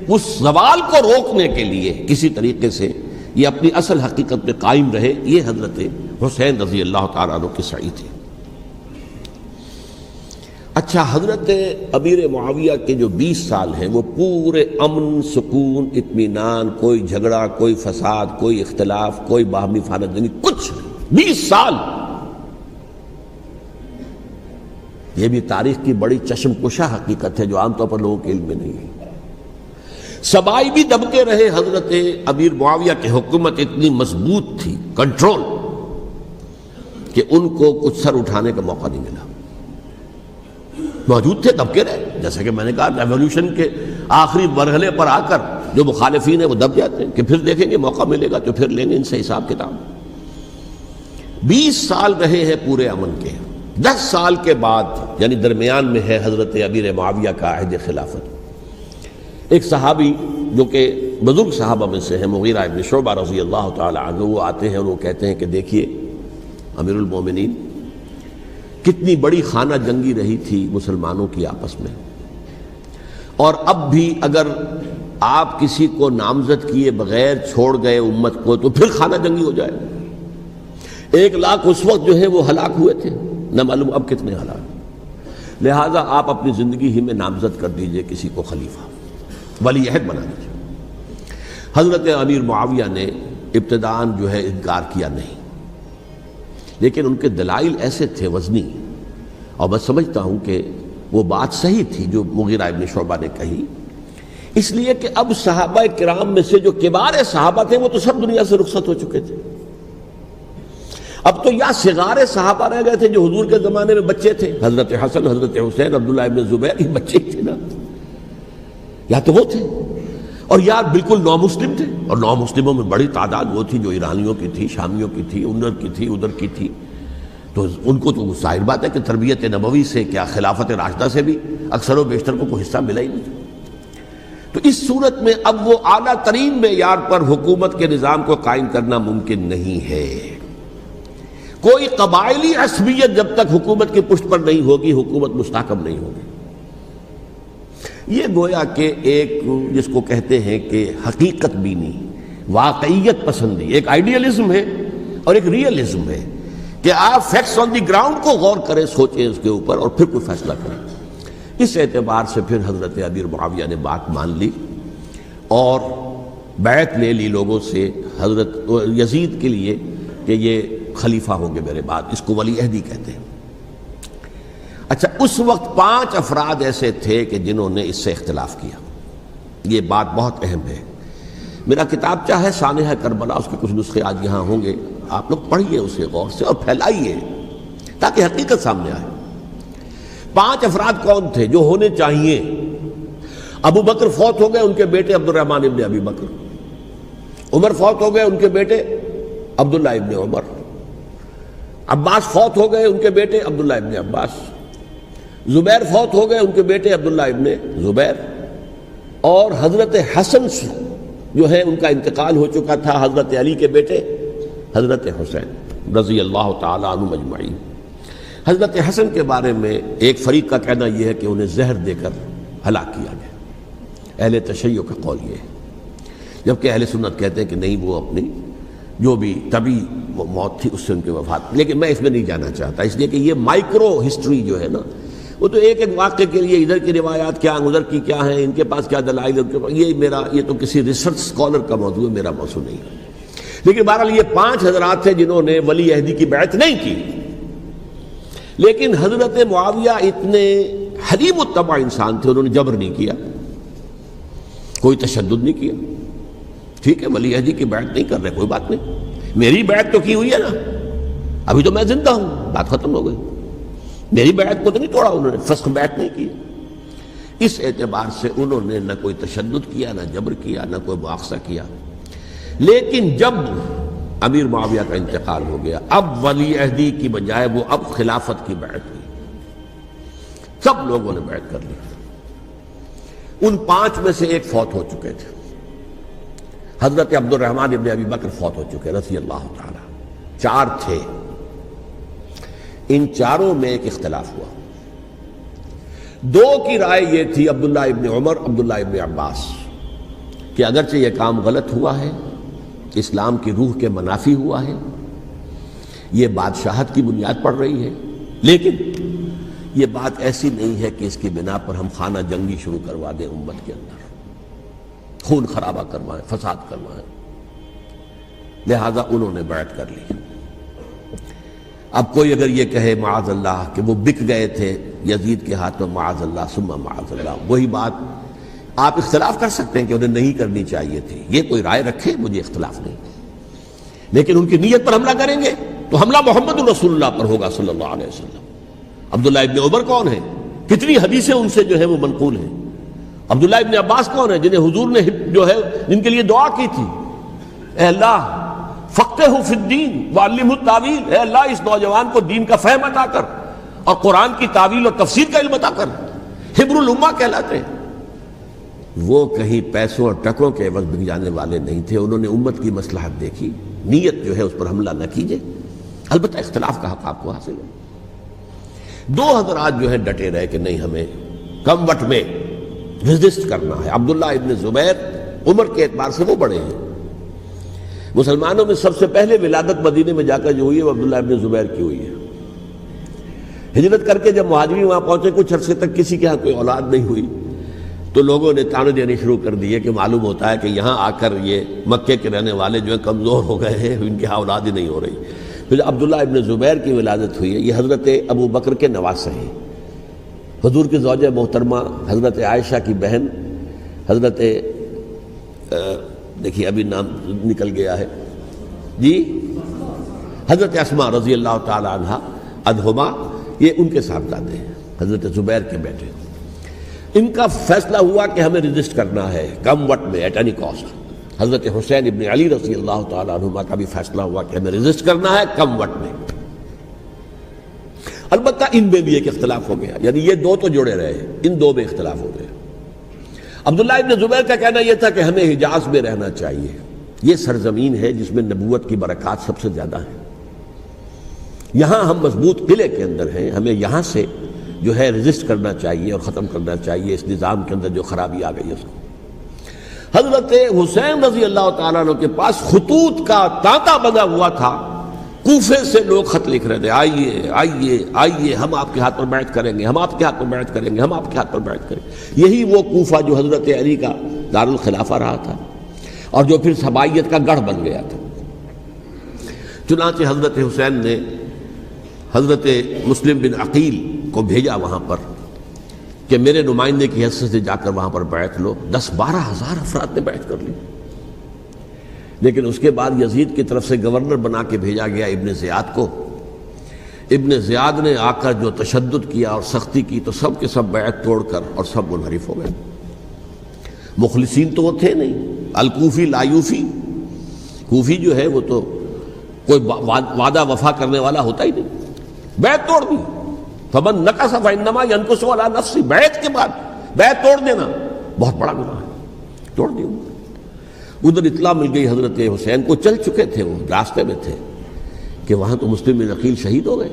اس زوال کو روکنے کے لیے کسی طریقے سے یہ اپنی اصل حقیقت میں قائم رہے، یہ حضرت حسین رضی اللہ تعالیٰ عنہ کی سعی تھی۔ اچھا، حضرت امیر معاویہ کے جو 20 سال ہیں وہ پورے امن، سکون، اطمینان، کوئی جھگڑا، کوئی فساد، کوئی اختلاف، کوئی باہمی خانہ، کچھ نہیں، 20 سال۔ یہ بھی تاریخ کی بڑی چشم کشا حقیقت ہے جو عام طور پر لوگوں کے علم میں نہیں ہے۔ سبائی بھی دبتے رہے، حضرت امیر معاویہ کی حکومت اتنی مضبوط تھی، کنٹرول، کہ ان کو کچھ سر اٹھانے کا موقع نہیں ملا۔ موجود تھے، دبکے رہے، جیسا کہ میں نے کہا ریولوشن کے آخری مرحلے پر آ کر جو مخالفین ہیں وہ دب جاتے ہیں کہ پھر دیکھیں گے موقع ملے گا تو پھر لیں گے ان سے حساب کتاب۔ 20 سال رہے ہیں پورے امن کے، 10 سال کے بعد یعنی درمیان میں ہے حضرت امیر معاویہ کا عہد خلافت۔ ایک صحابی جو کہ بزرگ صحابہ میں سے ہیں، مغیرہ ابن شعبہ رضی اللہ تعالی عنہ، وہ آتے ہیں اور وہ کہتے ہیں کہ دیکھیے امیر المومنین، کتنی بڑی خانہ جنگی رہی تھی مسلمانوں کی آپس میں، اور اب بھی اگر آپ کسی کو نامزد کیے بغیر چھوڑ گئے امت کو تو پھر خانہ جنگی ہو جائے۔ 1 لاکھ اس وقت جو ہے وہ ہلاک ہوئے تھے، نہ معلوم اب کتنے ہلاک۔ لہٰذا آپ اپنی زندگی ہی میں نامزد کر دیجئے کسی کو خلیفہ، ولی عہد بنا دیجئے۔ حضرت امیر معاویہ نے ابتداءً جو ہے انکار کیا نہیں، لیکن ان کے دلائل ایسے تھے وزنی، اور میں سمجھتا ہوں کہ وہ بات صحیح تھی جو مغیرہ ابن شعبہ نے کہی، اس لیے کہ اب صحابہ کرام میں سے جو کبار صحابہ تھے وہ تو سب دنیا سے رخصت ہو چکے تھے۔ اب تو یا صغار صحابہ رہ گئے تھے جو حضور کے زمانے میں بچے تھے، حضرت حسن، حضرت حسین، عبداللہ ابن زبیر، یہ بچے تھے نا، یا تو وہ تھے، اور یا بالکل نو مسلم تھے، اور نو مسلموں میں بڑی تعداد وہ تھی جو ایرانیوں کی تھی، شامیوں کی تھی، ادھر کی تھی، تو ان کو تو ظاہر بات ہے کہ تربیت نبوی سے کیا خلافت راشدہ سے بھی اکثر و بیشتر کو کوئی حصہ ملا ہی نہیں۔ تو اس صورت میں اب وہ اعلیٰ ترین معیار پر حکومت کے نظام کو قائم کرنا ممکن نہیں ہے۔ کوئی قبائلی عصبیت جب تک حکومت کی پشت پر نہیں ہوگی، حکومت مستحکم نہیں ہوگی۔ یہ گویا کہ ایک جس کو کہتے ہیں کہ حقیقت بینی، واقعیت پسندی، ایک آئیڈیلزم ہے اور ایک ریئلزم ہے کہ آپ فیکٹس آن دی گراؤنڈ کو غور کریں، سوچیں اس کے اوپر اور پھر کوئی فیصلہ کریں۔ اس اعتبار سے پھر حضرت امیر معاویہ نے بات مان لی اور بیعت لے لی لوگوں سے حضرت یزید کے لیے کہ یہ خلیفہ ہوں گے میرے بعد، اس کو ولی عہدی کہتے ہیں۔ اچھا، اس وقت 5 افراد ایسے تھے کہ جنہوں نے اس سے اختلاف کیا، یہ بات بہت اہم ہے۔ میرا کتابچہ ہے سانحہ کربلا، اس کے کچھ نسخے آج یہاں ہوں گے، آپ لوگ پڑھیے اسے غور سے اور پھیلائیے تاکہ حقیقت سامنے آئے۔ 5 افراد کون تھے جو ہونے چاہیے؟ ابو بکر فوت ہو گئے، ان کے بیٹے عبد الرحمن ابن ابی بکر. عمر فوت ہو گئے، ان کے بیٹے عبداللہ ابن عمر. عباس فوت ہو گئے، ان کے بیٹے عبداللہ ابن عباس. زبیر فوت ہو گئے، ان کے بیٹے عبداللہ ابن زبیر. اور حضرت حسن جو ہے ان کا انتقال ہو چکا تھا، حضرت علی کے بیٹے حضرت حسین رضی اللہ تعالی عنہم اجمعین. حضرت حسن کے بارے میں ایک فریق کا کہنا یہ ہے کہ انہیں زہر دے کر ہلاک کیا گیا. اہل تشیع کا قول یہ ہے، جبکہ اہل سنت کہتے ہیں کہ نہیں، وہ اپنی جو بھی طبی موت تھی اس سے ان کی وفات. لیکن میں اس میں نہیں جانا چاہتا، اس لیے کہ یہ مائکرو ہسٹری جو ہے نا، وہ تو ایک ایک واقعے کے لیے ادھر کی روایات کیا، ادھر کی کیا ہیں، ان کے پاس کیا دلائل، ان کے پاس یہ تو کسی ریسرچ اسکالر کا موضوع ہے، میرا موضوع نہیں ہے. لیکن بہرحال یہ 5 حضرات تھے جنہوں نے ولی عہدی کی بیعت نہیں کی. لیکن حضرت معاویہ اتنے حلیم الطبع انسان تھے، انہوں نے جبر نہیں کیا، کوئی تشدد نہیں کیا. ٹھیک ہے، ولی عہدی کی بیعت نہیں کر رہے، کوئی بات نہیں، میری بیعت تو کی ہوئی ہے نا، ابھی تو میں زندہ ہوں، بات ختم ہو گئی. میری بیعت کو تو نہیں توڑا انہوں نے، فسخ بیعت نہیں کی. اس اعتبار سے انہوں نے نہ کوئی تشدد کیا، نہ جبر کیا، نہ کوئی مواخذہ کیا. لیکن جب امیر معاویہ کا انتقال ہو گیا، اب ولی عہدی کی بجائے وہ اب خلافت کی بیعت ہوئی. سب لوگوں نے بیعت کر لی. ان 5 میں سے ایک فوت ہو چکے تھے. حضرت عبد الرحمن ابن ابی بکر فوت ہو چکے رضی اللہ تعالی. 4 تھے، ان 4 میں ایک اختلاف ہوا. 2 کی رائے یہ تھی، عبداللہ ابن عمر، عبداللہ ابن عباس، کہ اگرچہ یہ کام غلط ہوا ہے، اسلام کی روح کے منافی ہوا ہے، یہ بادشاہت کی بنیاد پڑ رہی ہے، لیکن یہ بات ایسی نہیں ہے کہ اس کی بنا پر ہم خانہ جنگی شروع کروا دیں، امت کے اندر خون خرابہ کروائیں، فساد کروائیں. لہذا انہوں نے بیعت کر لی. اب کوئی اگر یہ کہے معاذ اللہ کہ وہ بک گئے تھے یزید کے ہاتھ میں، معاذ اللہ ثم معاذ اللہ، وہی بات آپ اختلاف کر سکتے ہیں کہ انہیں نہیں کرنی چاہیے تھی، یہ کوئی رائے رکھے، مجھے اختلاف نہیں. لیکن ان کی نیت پر حملہ کریں گے تو حملہ محمد رسول اللہ پر ہوگا صلی اللہ علیہ وسلم. عبداللہ ابن عمر کون ہیں؟ کتنی حدیثیں ان سے جو ہے وہ منقول ہیں. عبداللہ ابن عباس کون ہیں؟ جنہیں حضور نے جو ہے جن کے لیے دعا کی تھی، اے اللہ فقہہ فی الدین وعلمہ التاویل، اے اللہ اس نوجوان کو دین کا فہم عطا کر اور قرآن کی تعویل اور تفسیر کا علم عطا کر. حبر الامہ کہلاتے ہیں. وہ کہیں پیسوں اور ٹکوں کے عوض بک جانے والے نہیں تھے. انہوں نے امت کی مصلحت دیکھی، نیت جو ہے اس پر حملہ نہ کیجیے. البتہ اختلاف کا حق آپ کو حاصل ہے. 2 حضرات جو ہے ڈٹے رہے کہ نہیں، ہمیں کم وقت میں ریزسٹ کرنا ہے. عبداللہ ابن زبیر عمر کے اعتبار سے وہ بڑے ہیں. مسلمانوں میں سب سے پہلے ولادت مدینے میں جا کر جو ہوئی ہے وہ عبداللہ ابن زبیر کی ہوئی ہے. ہجرت کر کے جب مہاجرین وہاں پہنچے، کچھ عرصے تک کسی کے ہاں کوئی اولاد نہیں ہوئی، تو لوگوں نے تانے دینے شروع کر دیے کہ معلوم ہوتا ہے کہ یہاں آ کر یہ مکے کے رہنے والے جو ہیں کمزور ہو گئے ہیں، ان کے ہاں اولاد ہی نہیں ہو رہی. پھر عبداللہ ابن زبیر کی ولادت ہوئی ہے. یہ حضرت ابو بکر کے نواسے ہیں. حضور کی زوجہ محترمہ حضرت عائشہ کی بہن حضرت دیکھیے ابھی نام نکل گیا ہے جی، حضرت اسماء رضی اللہ تعالی عنہا عنہما، یہ ان کے صاحبزادے ہیں، حضرت زبیر کے بیٹے. ان کا فیصلہ ہوا کہ ہمیں ریزسٹ کرنا ہے کم وقت میں، ایٹ اینی کاسٹ. حضرت حسین ابن علی رضی اللہ تعالی عنہما کا بھی فیصلہ ہوا کہ ہمیں ریزسٹ کرنا ہے کم وقت میں. البتہ ان میں بھی ایک اختلاف ہو گیا، یعنی یہ 2 تو جڑے رہے، ان 2 میں اختلاف ہو گیا. عبداللہ ابن زبیر کا کہنا یہ تھا کہ ہمیں حجاز میں رہنا چاہیے، یہ سرزمین ہے جس میں نبوت کی برکات سب سے زیادہ ہیں، یہاں ہم مضبوط قلعے کے اندر ہیں، ہمیں یہاں سے جو ہے ریزسٹ کرنا چاہیے اور ختم کرنا چاہیے اس نظام کے اندر جو خرابی آ گئی ہے اس کو. حضرت حسین رضی اللہ تعالیٰ عنہ کے پاس خطوط کا تانتا بنا ہوا تھا، کوفے سے لوگ خط لکھ رہے تھے، آئیے آئیے آئیے، ہم آپ کے ہاتھ پر بیعت کریں گے، ہم آپ کے ہاتھ پر بیعت کریں گے، ہم آپ کے ہاتھ پر بیعت کریں گے. یہی وہ کوفہ جو حضرت علی کا دارالخلافہ رہا تھا اور جو پھر صبائیت کا گڑھ بن گیا تھا. چنانچہ حضرت حسین نے حضرت مسلم بن عقیل کو بھیجا وہاں پر کہ میرے نمائندے کی حیثیت سے جا کر وہاں پر بیعت لو. 10-12 ہزار افراد نے بیعت کر لی. لیکن اس کے بعد یزید کی طرف سے گورنر بنا کے بھیجا گیا ابن زیاد کو. ابن زیاد نے آ کر جو تشدد کیا اور سختی کی تو سب کے سب بیعت توڑ کر اور سب منحرف ہو گئے. مخلصین تو وہ تھے نہیں. الکوفی لایوفی، کوفی جو ہے وہ تو کوئی وعدہ وفا کرنے والا ہوتا ہی نہیں، بیعت توڑ دی. فمن نقص فانما ينقص على نفسه، بیعت کے بعد بیعت توڑ دینا بہت بڑا گناہ ہے، توڑ دی. ادھر اطلاع مل گئی حضرت حسین کو، چل چکے تھے، وہ راستے میں تھے کہ وہاں تو مسلم بن عقیل شہید ہو گئے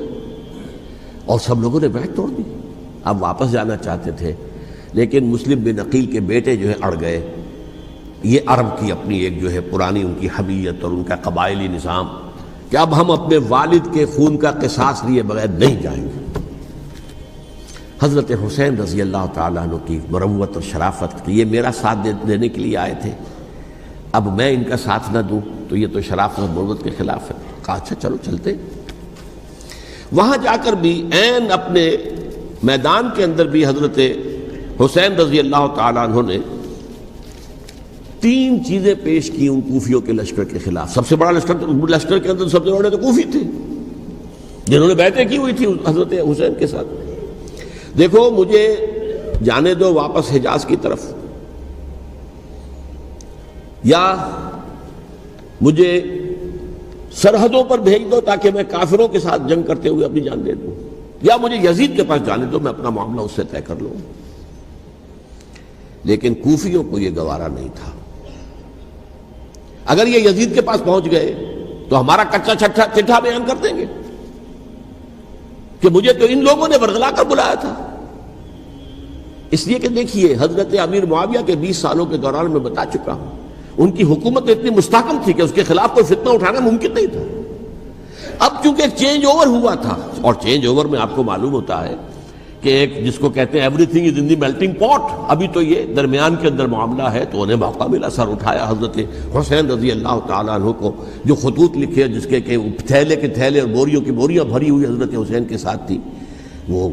اور سب لوگوں نے بیعت توڑ دی. اب واپس جانا چاہتے تھے لیکن مسلم بن عقیل کے بیٹے جو ہے اڑ گئے. یہ عرب کی اپنی ایک جو ہے پرانی ان کی حمیت اور ان کا قبائلی نظام کہ اب ہم اپنے والد کے خون کا قصاص لیے بغیر نہیں جائیں گے. حضرت حسین رضی اللہ تعالیٰ عنہ کی مروت اور شرافت کہ یہ میرا ساتھ دینے کے لیے آئے تھے، اب میں ان کا ساتھ نہ دوں تو یہ تو شرافت اور مروت کے خلاف ہے. کہا اچھا چلو چلتے. وہاں جا کر بھی عین اپنے میدان کے اندر بھی حضرت حسین رضی اللہ تعالیٰ عنہ نے 3 چیزیں پیش کی ان کوفیوں کے لشکر کے خلاف. سب سے بڑا لشکر کے اندر سب سے بڑے تو کوفی تھے جنہوں نے بیعتیں کی ہوئی تھی حضرت حسین کے ساتھ. دیکھو مجھے جانے دو واپس حجاز کی طرف، یا مجھے سرحدوں پر بھیج دو تاکہ میں کافروں کے ساتھ جنگ کرتے ہوئے اپنی جان دے دوں، یا مجھے یزید کے پاس جانے دو، میں اپنا معاملہ اس سے طے کر لوں. لیکن کوفیوں کو یہ گوارا نہیں تھا. اگر یہ یزید کے پاس پہنچ گئے تو ہمارا کچا چٹھا بیان کر دیں گے کہ مجھے تو ان لوگوں نے ورغلا کر بلایا تھا. اس لیے کہ دیکھیے حضرت امیر معاویہ کے 20 سالوں کے دوران میں بتا چکا ہوں ان کی حکومت اتنی مستحکم تھی کہ اس کے خلاف کوئی فتنہ اٹھانا ممکن نہیں تھا. اب چونکہ ایک چینج اوور ہوا تھا، اور چینج اوور میں آپ کو معلوم ہوتا ہے کہ ایک جس کو کہتے ہیں every thing is in the melting پاٹ، ابھی تو یہ درمیان کے اندر معاملہ ہے، تو انہیں موقع ملا. سر اٹھایا حضرت حسین رضی اللہ تعالیٰ عنہ کو، جو خطوط لکھے جس کے کہ تھیلے کے تھیلے اور بوریوں کی بوریاں بھری ہوئی حضرت حسین کے ساتھ تھی، وہ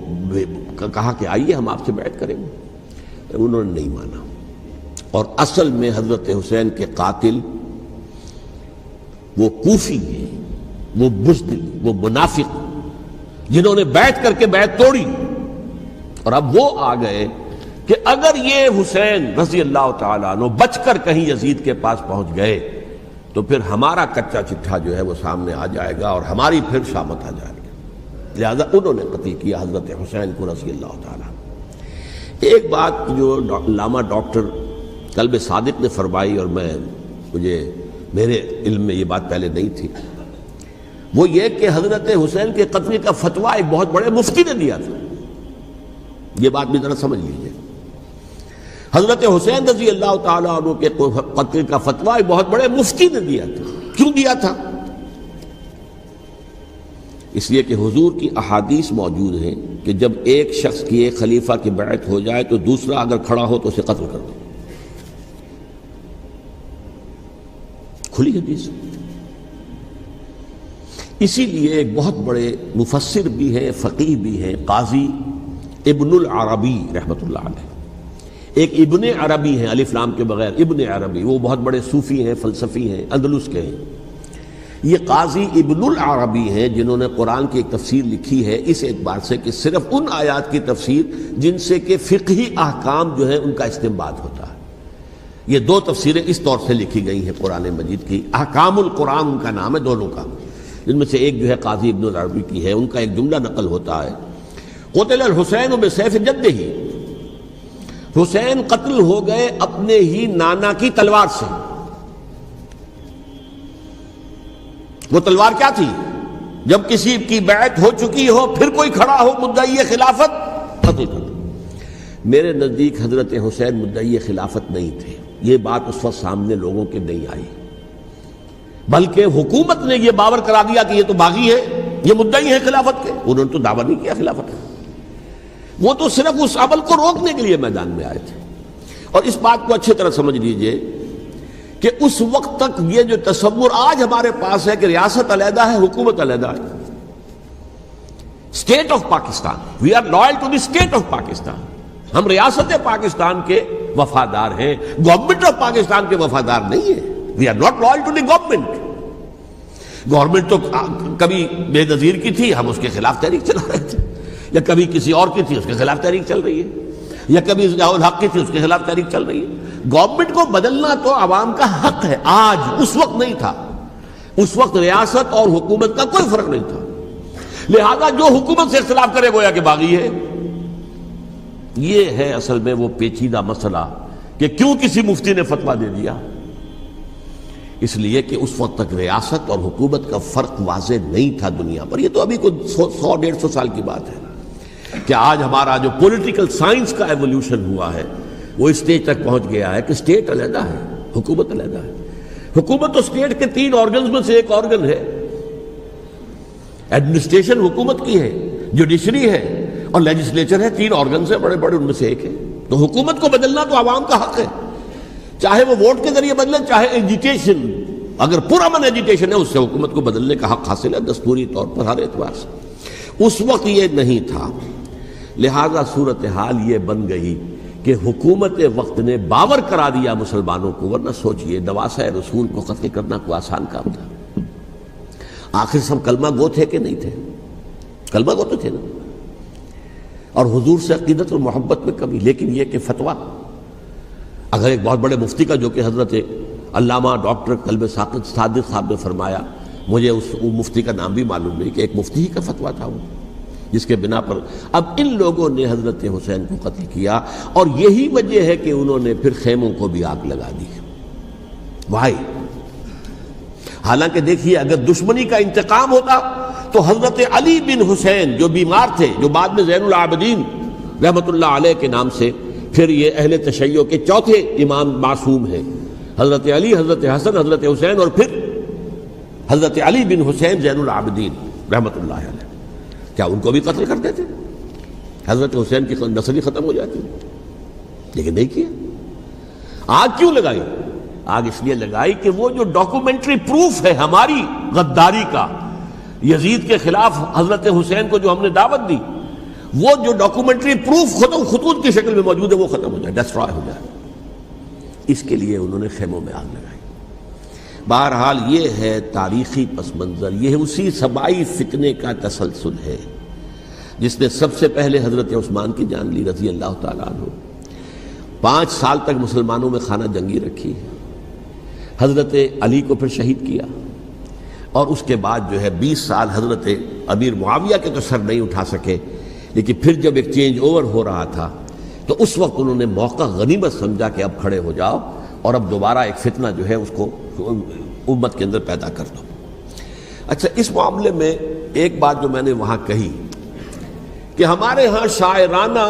کہا کہ آئیے ہم آپ سے بیعت کریں گے. انہوں نے نہیں مانا. اور اصل میں حضرت حسین کے قاتل وہ کوفی ہیں، وہ بزدل، وہ منافق جنہوں نے بیعت کر کے بیعت توڑی. اور اب وہ آ گئے کہ اگر یہ حسین رضی اللہ تعالیٰ عنہ بچ کر کہیں یزید کے پاس پہنچ گئے تو پھر ہمارا کچا چٹھا جو ہے وہ سامنے آ جائے گا اور ہماری پھر شامت آ جائے گی. لہذا انہوں نے قتل کیا حضرت حسین کو رضی اللہ تعالیٰ. ایک بات جو علامہ ڈاکٹر قلب صادق نے فرمائی، اور میرے علم میں یہ بات پہلے نہیں تھی، وہ یہ کہ حضرت حسین کے قتل کا فتویٰ ایک بہت بڑے مفتی نے دیا تھا. یہ بات بھی ذرا سمجھ لیجیے. حضرت حسین رضی اللہ تعالیٰ عنہ کے قتل کا فتویٰ ایک بہت بڑے مفتی نے دیا تھا. کیوں دیا تھا؟ اس لیے کہ حضور کی احادیث موجود ہیں کہ جب ایک شخص کی ایک خلیفہ کی بیعت ہو جائے تو دوسرا اگر کھڑا ہو تو اسے قتل کر دو. کھلی حدیث. اسی لیے ایک بہت بڑے مفسر بھی ہیں، فقیہ بھی ہیں، قاضی ابن العربی رحمۃ اللہ علیہ. ایک ابن عربی ہیں الف لام کے بغیر، ابن عربی، وہ بہت بڑے صوفی ہیں، فلسفی ہیں، اندلس کے ہیں. یہ قاضی ابن العربی ہیں جنہوں نے قرآن کی ایک تفسیر لکھی ہے اس اعتبار سے کہ صرف ان آیات کی تفسیر جن سے کہ فقہی احکام جو ہیں ان کا استنباط ہوتا ہے. یہ 2 تفسیریں اس طور سے لکھی گئی ہیں قرآن مجید کی. احکام القرآن ان کا نام ہے دونوں کا. جن میں سے ایک جو ہے قاضی ابن العربی کی ہے. ان کا ایک جملہ نقل ہوتا ہے، قتل الحسین بسیف جدہ، حسین قتل ہو گئے اپنے ہی نانا کی تلوار سے. وہ تلوار کیا تھی؟ جب کسی کی بیعت ہو چکی ہو پھر کوئی کھڑا ہو مدعی خلافت، قتل کر دو. میرے نزدیک حضرت حسین مدعی خلافت نہیں تھے. یہ بات اس وقت سامنے لوگوں کے نہیں آئی، بلکہ حکومت نے یہ باور کرا دیا کہ یہ تو باغی ہے، یہ مدعی ہے خلافت کے. انہوں نے تو دعویٰ نہیں کیا خلافت کا، وہ تو صرف اس عمل کو روکنے کے لیے میدان میں آئے تھے. اور اس بات کو اچھی طرح سمجھ لیجئے کہ اس وقت تک یہ جو تصور آج ہمارے پاس ہے کہ ریاست علیحدہ ہے، حکومت علیحدہ ہے، state of Pakistan, we are loyal to the state of Pakistan, ہم ریاست پاکستان کے وفادار ہیں، گورنمنٹ آف پاکستان کے وفادار نہیں ہے. We are not loyal to the government. Government تو کبھی بے نظیر کی تھی، ہم اس کے خلاف تحریک چلا رہے تھے، یا کبھی کسی اور کی تھی اس کے خلاف تحریک چل رہی ہے، یا کبھی ضیاء الحق کی تھی اس کے خلاف تحریک چل رہی ہے۔ گورنمنٹ کو بدلنا تو عوام کا حق ہے، آج اس وقت نہیں تھا، اس وقت ریاست اور حکومت کا کوئی فرق نہیں تھا، لہذا جو حکومت سے اختلاف کرے گویا کہ باغی ہے۔ یہ ہے اصل میں وہ پیچیدہ مسئلہ کہ کیوں کسی مفتی نے فتویٰ دے دیا، اس لیے کہ اس وقت تک ریاست اور حکومت کا فرق واضح نہیں تھا دنیا پر۔ یہ تو ابھی کوئی 100-150 سال کی بات ہے کہ آج ہمارا جو پولیٹیکل سائنس کا ایولیوشن ہوا ہے وہ اس اسٹیج تک پہنچ گیا ہے کہ اسٹیٹ علیحدہ ہے، حکومت علیحدہ ہے۔ حکومت تو اسٹیٹ کے 3 آرگنز میں سے ایک آرگن ہے، ایڈمنسٹریشن حکومت کی ہے، جوڈیشری ہے اور لیجسلیچر ہے، 3 آرگنز ہیں بڑے بڑے، ان میں سے ایک ہے۔ تو حکومت کو بدلنا تو عوام کا حق ہے، چاہے وہ ووٹ کے ذریعے بدلے، چاہے ایجیٹیشن، اگر پرامن ایجیٹیشن ہے اس سے حکومت کو بدلنے کا حق حاصل ہے دستوری طور پر ہر اعتبار سے۔ اس وقت یہ نہیں تھا، لہذا صورتحال یہ بن گئی کہ حکومت وقت نے باور کرا دیا مسلمانوں کو، ورنہ سوچئے نواسۂ رسول کو قتل کرنا کوئی آسان کام تھا؟ آخر سب کلمہ گو تھے کہ نہیں تھے؟ کلمہ گو تو تھے نا، اور حضور سے عقیدت اور محبت میں کمی، لیکن یہ کہ فتویٰ اگر ایک بہت بڑے مفتی کا، جو کہ حضرت علامہ ڈاکٹر قلب صادق صاحب نے فرمایا، مجھے اس مفتی کا نام بھی معلوم نہیں، کہ ایک مفتی ہی کا فتویٰ تھا وہ، جس کے بنا پر اب ان لوگوں نے حضرت حسین کو قتل کیا، اور یہی وجہ ہے کہ انہوں نے پھر خیموں کو بھی آگ لگا دی۔ وائی حالانکہ دیکھیے اگر دشمنی کا انتقام ہوتا تو حضرت علی بن حسین جو بیمار تھے، جو بعد میں زین العابدین رحمت اللہ علیہ کے نام سے پھر یہ اہل تشیع کے چوتھے امام معصوم ہیں، حضرت علی، حضرت حسن، حضرت حسین، اور پھر حضرت علی بن حسین زین العابدین رحمت اللہ علیہ، کیا ان کو بھی قتل کر دیتے؟ حضرت حسین کی نسل ہی ختم ہو جاتی، لیکن نہیں کیا۔ آگ کیوں لگائی؟ آگ اس لیے لگائی کہ وہ جو ڈاکومنٹری پروف ہے ہماری غداری کا یزید کے خلاف حضرت حسین کو جو ہم نے دعوت دی، وہ جو ڈاکومنٹری پروف خطوط کی شکل میں موجود ہے وہ ختم ہو جائے، ڈسٹرائے ہو جائے۔ اس کے لیے انہوں نے خیموں میں آگ لگائی۔ بہرحال یہ ہے تاریخی پس منظر، یہ اسی سبائی فتنے کا تسلسل ہے جس نے سب سے پہلے حضرت عثمان کی جان لی رضی اللہ تعالیٰ عنہ۔ 5 سال تک مسلمانوں میں خانہ جنگی رکھی، حضرت علی کو پھر شہید کیا، اور اس کے بعد جو ہے 20 سال حضرت امیر معاویہ کے تو سر نہیں اٹھا سکے، لیکن پھر جب ایک چینج اوور ہو رہا تھا تو اس وقت انہوں نے موقع غنیمت سمجھا کہ اب کھڑے ہو جاؤ اور اب دوبارہ ایک فتنہ جو ہے اس کو امت کے اندر پیدا کر دو۔ اچھا، اس معاملے میں ایک بات جو میں نے وہاں کہی کہ ہمارے ہاں شاعرانہ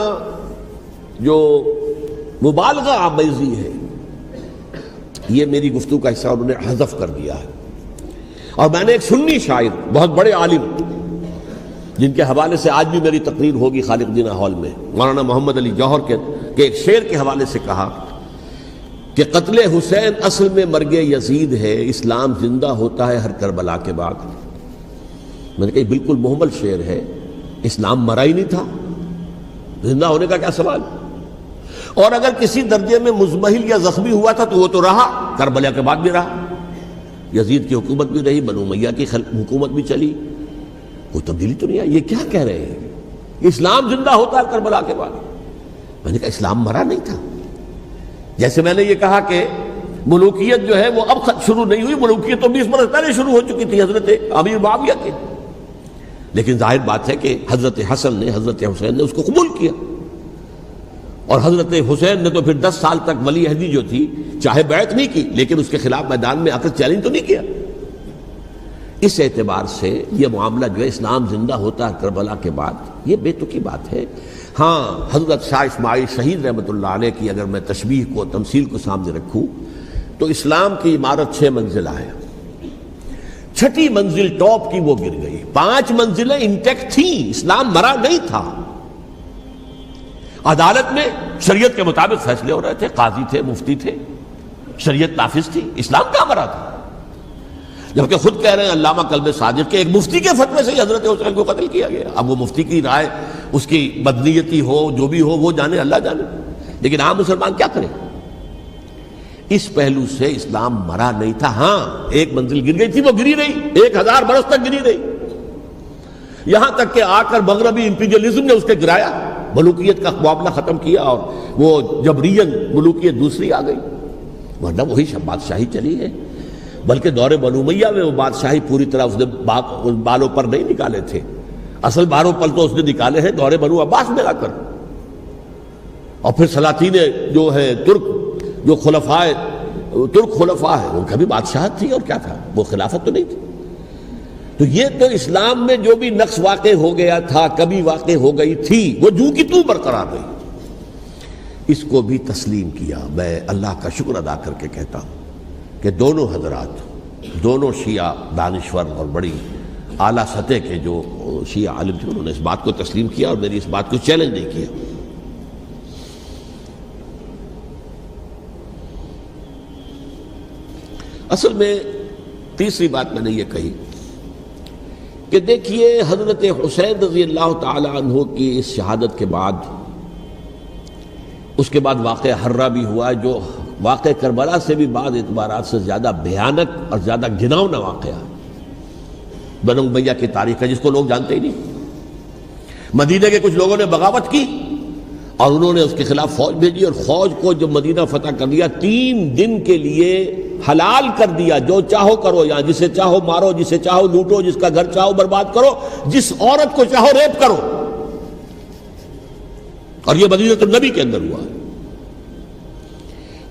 جو مبالغہ آمیزی ہے، یہ میری گفتگو کا حصہ انہوں نے حذف کر دیا ہے، اور میں نے ایک سنی شاعر، بہت بڑے عالم، جن کے حوالے سے آج بھی میری تقریر ہوگی خالق جناح ہال میں، مولانا محمد علی جوہر کے ایک شعر کے حوالے سے کہا کہ قتل حسین اصل میں مرگ یزید ہے، اسلام زندہ ہوتا ہے ہر کربلا کے بعد۔ میں نے کہا بالکل محمل شعر ہے، اسلام مرا ہی نہیں تھا، زندہ ہونے کا کیا سوال؟ اور اگر کسی درجے میں مزمحل یا زخمی ہوا تھا تو وہ تو رہا، کربلا کے بعد بھی رہا، یزید کی حکومت بھی رہی، بنو امیہ کی حکومت بھی چلی، کوئی تبدیلی تو نہیں آئی۔ یہ کیا کہہ رہے ہیں؟ اسلام زندہ ہوتا ہے کربلا کے بعد؟ میں نے کہا اسلام مرا نہیں تھا۔ جیسے میں نے یہ کہا کہ ملوکیت جو ہے وہ اب شروع نہیں ہوئی، ملوکیت تو 20 برس پہلے شروع ہو چکی تھی حضرت امیر معاویہ کے، لیکن ظاہر بات ہے کہ حضرت حسن نے، حضرت حسین نے اس کو قبول کیا، اور حضرت حسین نے تو پھر 10 سال تک ولی عہدی جو تھی چاہے بیعت نہیں کی، لیکن اس کے خلاف میدان میں آ کر چیلنج تو نہیں کیا۔ اس اعتبار سے یہ معاملہ جو ہے اسلام زندہ ہوتا ہے کربلا کے بعد، یہ بے تکی بات ہے۔ ہاں، حضرت شاہ اسماعیل شہید رحمۃ اللہ علیہ کی اگر میں تشبیہ کو، تمثیل کو سامنے رکھوں تو اسلام کی عمارت 6 منزلہ ہے، 6ٹھی منزل ٹاپ کی وہ گر گئی، 5 منزلیں انٹیکٹ تھیں، اسلام مرا نہیں تھا۔ عدالت میں شریعت کے مطابق فیصلے ہو رہے تھے، قاضی تھے، مفتی تھے، شریعت نافذ تھی، اسلام کہاں مرا تھا؟ جبکہ خود کہہ رہے ہیں علامہ قلب صادق کے ایک مفتی کے فتوے سے ہی حضرت حسین کو قتل کیا گیا۔ اب وہ مفتی کی رائے، اس کی بدنیتی ہو، جو بھی ہو، وہ جانے، اللہ جانے، لیکن عام مسلمان کیا کرے؟ اس پہلو سے اسلام مرا نہیں تھا. ہاں ایک منزل گر گئی تھی، وہ گری نہیں، 1000 برس تک گری نہیں، یہاں تک کہ آ کر مغربی امپیریلزم نے اس کے گرایا، ملوکیت کا معاملہ ختم کیا اور وہ جبرین ملوکیت دوسری آ گئی. ورنہ وہی بادشاہی چلی ہے. بلکہ دور بنو امیہ میں وہ بادشاہی پوری طرح اس نے بالوں پر نہیں نکالے تھے، اصل بالوں پر تو اس نے نکالے ہیں دور بنو عباس میں آ کر. اور پھر سلاطین جو ہے ترک، جو ترک خلفاء ہے، ان کا بھی بادشاہت تھی، اور کیا تھا، وہ خلافت تو نہیں تھی. تو یہ تو اسلام میں جو بھی نقص واقع ہو گیا تھا، کبھی واقع ہو گئی تھی، وہ جو کی تو برقرار رہی. اس کو بھی تسلیم کیا. میں اللہ کا شکر ادا کر کے کہتا ہوں کہ دونوں حضرات، دونوں شیعہ دانشور اور بڑی اعلیٰ سطح کے جو شیعہ عالم تھے، انہوں نے اس بات کو تسلیم کیا اور میری اس بات کو چیلنج نہیں کیا. اصل میں تیسری بات میں نے یہ کہی کہ دیکھیے حضرت حسین رضی اللہ تعالی عنہ کی اس شہادت کے بعد، اس کے بعد واقعہ حرہ بھی ہوا، جو واقع کربلا سے بھی بعض اعتبارات سے زیادہ بھیانک اور زیادہ گھناؤنا واقعہ بنو امیہ کی تاریخ ہے، جس کو لوگ جانتے ہی نہیں. مدینہ کے کچھ لوگوں نے بغاوت کی اور انہوں نے اس کے خلاف فوج بھیجی، اور فوج کو جب مدینہ فتح کر دیا، 3 دن کے لیے حلال کر دیا، جو چاہو کرو، یہاں جسے چاہو مارو، جسے چاہو لوٹو، جس کا گھر چاہو برباد کرو، جس عورت کو چاہو ریپ کرو. اور یہ مدینہ النبی کے اندر ہوا.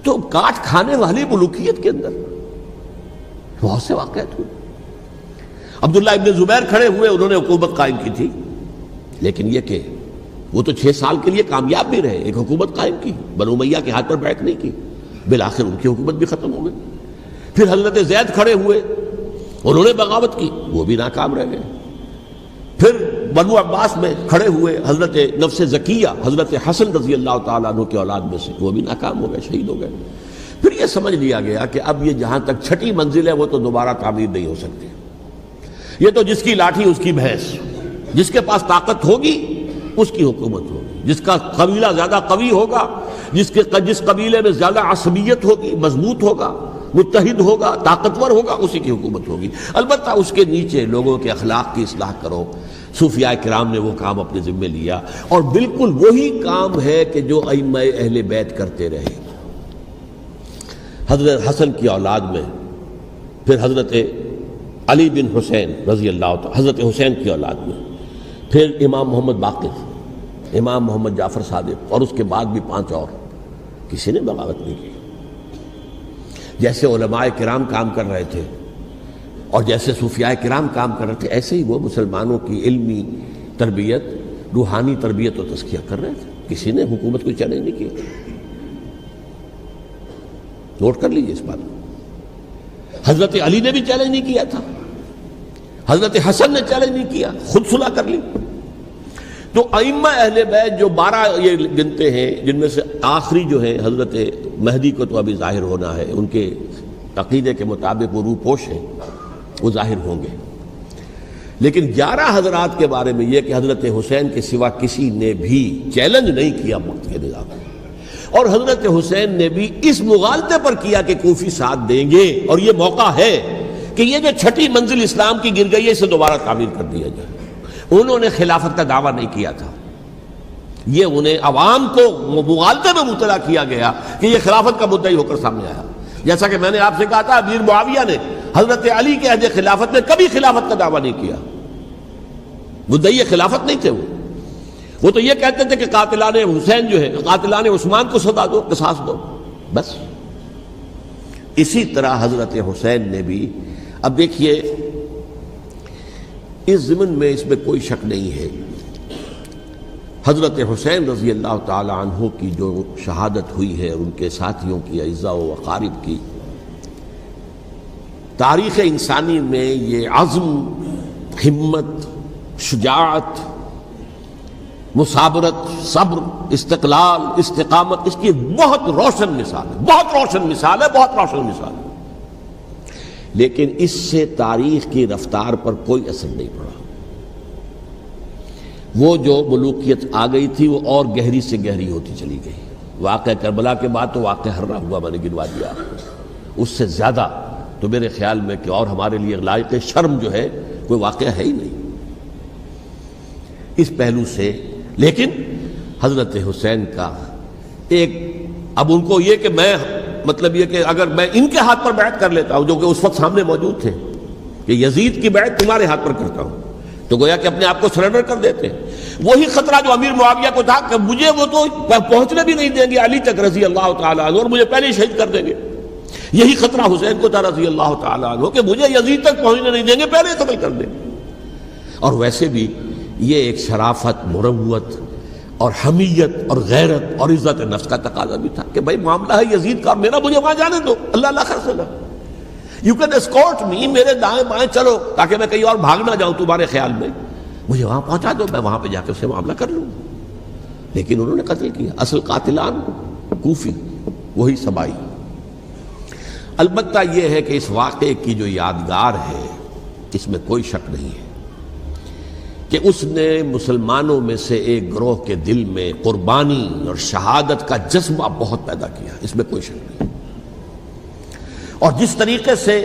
تو کاٹ کھانے والی ملوکیت کے اندر بہت سے واقعات ہوئے. عبداللہ ابن زبیر کھڑے ہوئے، انہوں نے حکومت قائم کی تھی، لیکن یہ کہ وہ تو 6 سال کے لیے کامیاب بھی رہے، ایک حکومت قائم کی، بنو امیہ کے ہاتھ پر بیعت نہیں کی، بالآخر ان کی حکومت بھی ختم ہو گئی. پھر حضرت زید کھڑے ہوئے، انہوں نے بغاوت کی، وہ بھی ناکام رہ گئے. پھر بنو عباس میں کھڑے ہوئے حضرت نفس زکیہ، حضرت حسن رضی اللہ تعالیٰ عنہ کے اولاد میں سے، وہ بھی ناکام ہو گئے، شہید ہو گئے. پھر یہ سمجھ لیا گیا کہ اب یہ جہاں تک 6ٹھی منزل ہے وہ تو دوبارہ تعمیر نہیں ہو سکتی. یہ تو جس کی لاٹھی اس کی بھینس، جس کے پاس طاقت ہوگی اس کی حکومت ہوگی، جس کا قبیلہ زیادہ قوی ہوگا، جس قبیلے میں زیادہ عصبیت ہوگی، مضبوط ہوگا، متحد ہوگا، طاقتور ہوگا، اسی کی حکومت ہوگی. البتہ اس کے نیچے لوگوں کے اخلاق کی اصلاح کرو. صوفیاء کرام نے وہ کام اپنے ذمے لیا، اور بالکل وہی کام ہے کہ جو ائمہ اہل بیت کرتے رہے. حضرت حسن کی اولاد میں پھر حضرت علی بن حسین رضی اللہ تعالی، حضرت حسین کی اولاد میں پھر امام محمد باقر، امام محمد جعفر صادق، اور اس کے بعد بھی 5 اور. کسی نے بغاوت نہیں کی. جیسے علماء کرام کام کر رہے تھے اور جیسے صوفیاء کرام کام کر رہے تھے، ایسے ہی وہ مسلمانوں کی علمی تربیت، روحانی تربیت و تزکیہ کر رہے تھے. کسی نے حکومت کو چیلنج نہیں کیا. نوٹ کر لیجیے اس بات کو. حضرت علی نے بھی چیلنج نہیں کیا تھا، حضرت حسن نے چیلنج نہیں کیا، خود صلح کر لی. تو ائمہ اہل بیت جو 12 یہ گنتے ہیں، جن میں سے آخری جو ہے حضرت مہدی کو تو ابھی ظاہر ہونا ہے، ان کے عقیدے کے مطابق وہ روح پوش ہیں، وہ ظاہر ہوں گے. لیکن 11 حضرات کے بارے میں یہ کہ حضرت حسین کے سوا کسی نے بھی چیلنج نہیں کیا وقت کے نظام میں. اور حضرت حسین نے بھی اس مغالطے پر کیا کہ کوفی ساتھ دیں گے، اور یہ موقع ہے کہ یہ جو 6ٹھی منزل اسلام کی گر گئی ہے، اسے دوبارہ تعمیر کر دیا جائے. انہوں نے خلافت کا دعویٰ نہیں کیا تھا، یہ انہیں عوام کو مغالطے میں مبتلا کیا گیا کہ یہ خلافت کا مدعی ہو کر سامنے آیا. جیسا کہ میں نے آپ سے کہا تھا، امیر معاویہ نے حضرت علی کے عہد خلافت میں کبھی خلافت کا دعویٰ نہیں کیا. مدعی خلافت نہیں تھے وہ تو یہ کہتے تھے کہ قاتلان حسین جو ہے، قاتلان عثمان کو سزا دو، قصاص دو، بس. اسی طرح حضرت حسین نے بھی. اب دیکھیے اس ضمن میں اس میں کوئی شک نہیں ہے، حضرت حسین رضی اللہ تعالی عنہ کی جو شہادت ہوئی ہے، ان کے ساتھیوں کی، اعزاء و اقارب کی، تاریخ انسانی میں یہ عزم، ہمت، شجاعت، مثابرت، صبر، استقلال، استقامت، اس کی بہت روشن مثال ہے، بہت روشن مثال ہے، بہت روشن مثال ہے. لیکن اس سے تاریخ کی رفتار پر کوئی اثر نہیں پڑا. وہ جو ملوکیت آ گئی تھی وہ اور گہری سے گہری ہوتی چلی گئی. واقعہ کربلا کے بعد تو واقعہ ہررا ہوا میں نے گنوا دیا آپ کو، اس سے زیادہ تو میرے خیال میں کہ اور ہمارے لیے لائق شرم جو ہے کوئی واقعہ ہے ہی نہیں اس پہلو سے۔ لیکن حضرت حسین کا ایک، اب ان کو یہ کہ میں مطلب یہ کہ اگر میں ان کے ہاتھ پر بیعت کر لیتا ہوں جو کہ اس وقت سامنے موجود تھے کہ یزید کی بیعت تمہارے ہاتھ پر کرتا ہوں، تو گویا کہ اپنے آپ کو سرنڈر کر دیتے ہیں۔ وہی خطرہ جو امیر معاویہ کو تھا کہ مجھے وہ تو پہنچنے بھی نہیں دیں گے علی تک رضی اللہ تعالیٰ عنہ، اور مجھے پہلے ہی شہید کر دیں گے۔ یہی خطرہ حسین کو تھا رضی اللہ تعالیٰ عنہ کہ مجھے یزید تک پہنچنے نہیں دیں گے، پہلے ہی قتل کر دیں گے۔ اور ویسے بھی یہ ایک شرافت، مروت اور حمیت اور غیرت اور عزت نفس کا تقاضا بھی تھا کہ بھائی معاملہ ہے یزید کا، میرا مجھے وہاں جانے دو، اللہ اللہ خرسنا، یو کین اسکورٹ می، میرے دائیں بائیں چلو تاکہ میں کہیں اور بھاگ نہ جاؤں تمہارے خیال میں، مجھے وہاں پہنچا دو، میں وہاں پہ جا کے اسے معاملہ کر لوں۔ لیکن انہوں نے قتل کیا، اصل قاتلان کوفی، وہی سبائی۔ البتہ یہ ہے کہ اس واقعے کی جو یادگار ہے اس میں کوئی شک نہیں ہے کہ اس نے مسلمانوں میں سے ایک گروہ کے دل میں قربانی اور شہادت کا جذبہ بہت پیدا کیا، اس میں کوئی شک نہیں۔ اور جس طریقے سے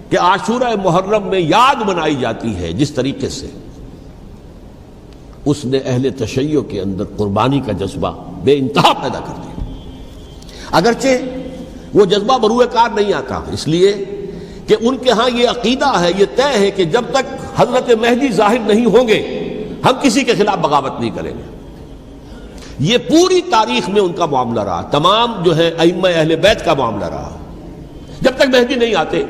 کہ عاشورہ محرم میں یاد منائی جاتی ہے، جس طریقے سے اس نے اہل تشیع کے اندر قربانی کا جذبہ بے انتہا پیدا کر دیا، اگرچہ وہ جذبہ بروئے کار نہیں آتا، اس لیے کہ ان کے ہاں یہ عقیدہ ہے، یہ طے ہے کہ جب تک حضرت مہدی ظاہر نہیں ہوں گے ہم کسی کے خلاف بغاوت نہیں کریں گے۔ یہ پوری تاریخ میں ان کا معاملہ رہا، تمام جو ہے ائمہ اہل بیت کا معاملہ رہا، جب تک مہدی نہیں آتے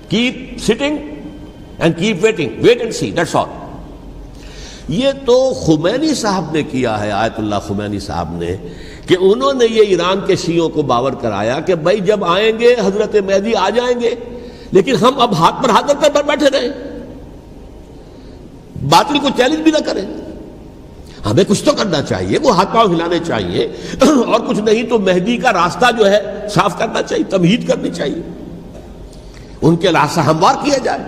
keep sitting and keep waiting, wait and see, that's all. یہ تو خمینی صاحب نے کیا ہے، آیت اللہ خمینی صاحب نے، کہ انہوں نے یہ ایران کے شیعوں کو باور کرایا کہ بھائی جب آئیں گے حضرت مہدی آ جائیں گے، لیکن ہم اب ہاتھ پر ہاتھ رکھ کر بیٹھے رہیں، باطل کو چیلنج بھی نہ کریں، ہمیں کچھ تو کرنا چاہیے، وہ ہاتھ پاؤں ہلانے چاہیے، اور کچھ نہیں تو مہدی کا راستہ جو ہے صاف کرنا چاہیے، تمہید کرنی چاہیے، ان کے راستہ ہموار کیا جائے۔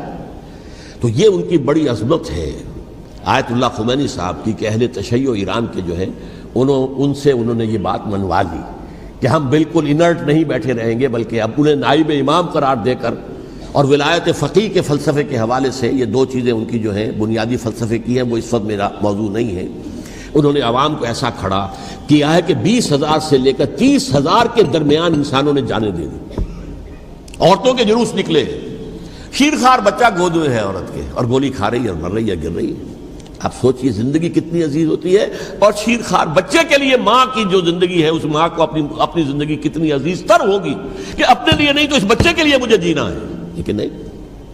تو یہ ان کی بڑی عظمت ہے آیت اللہ خمینی صاحب کی کہ اہل تشیع ایران کے جو ہے ان سے انہوں نے یہ بات منوا لی کہ ہم بالکل انرٹ نہیں بیٹھے رہیں گے، بلکہ اب انہیں نائب امام قرار دے کر اور ولایت فقیہ کے فلسفے کے حوالے سے، یہ دو چیزیں ان کی جو ہیں بنیادی فلسفے کی ہیں، وہ اس وقت میرا موضوع نہیں ہے، انہوں نے عوام کو ایسا کھڑا کیا ہے کہ 20,000 سے لے کر 30,000 کے درمیان انسانوں نے جانیں دے دی، عورتوں کے جلوس نکلے، شیرخوار بچہ گود میں ہے عورت کے، اور گولی کھا رہی ہے اور مر رہی ہے، گر رہی ہے۔ آپ سوچئے زندگی کتنی عزیز ہوتی ہے، اور شیرخوار بچے کے لیے ماں کی جو زندگی ہے، اس ماں کو اپنی زندگی کتنی عزیز تر ہوگی کہ اپنے لیے نہیں تو اس بچے کے لیے مجھے جینا ہے، لیکن نہیں،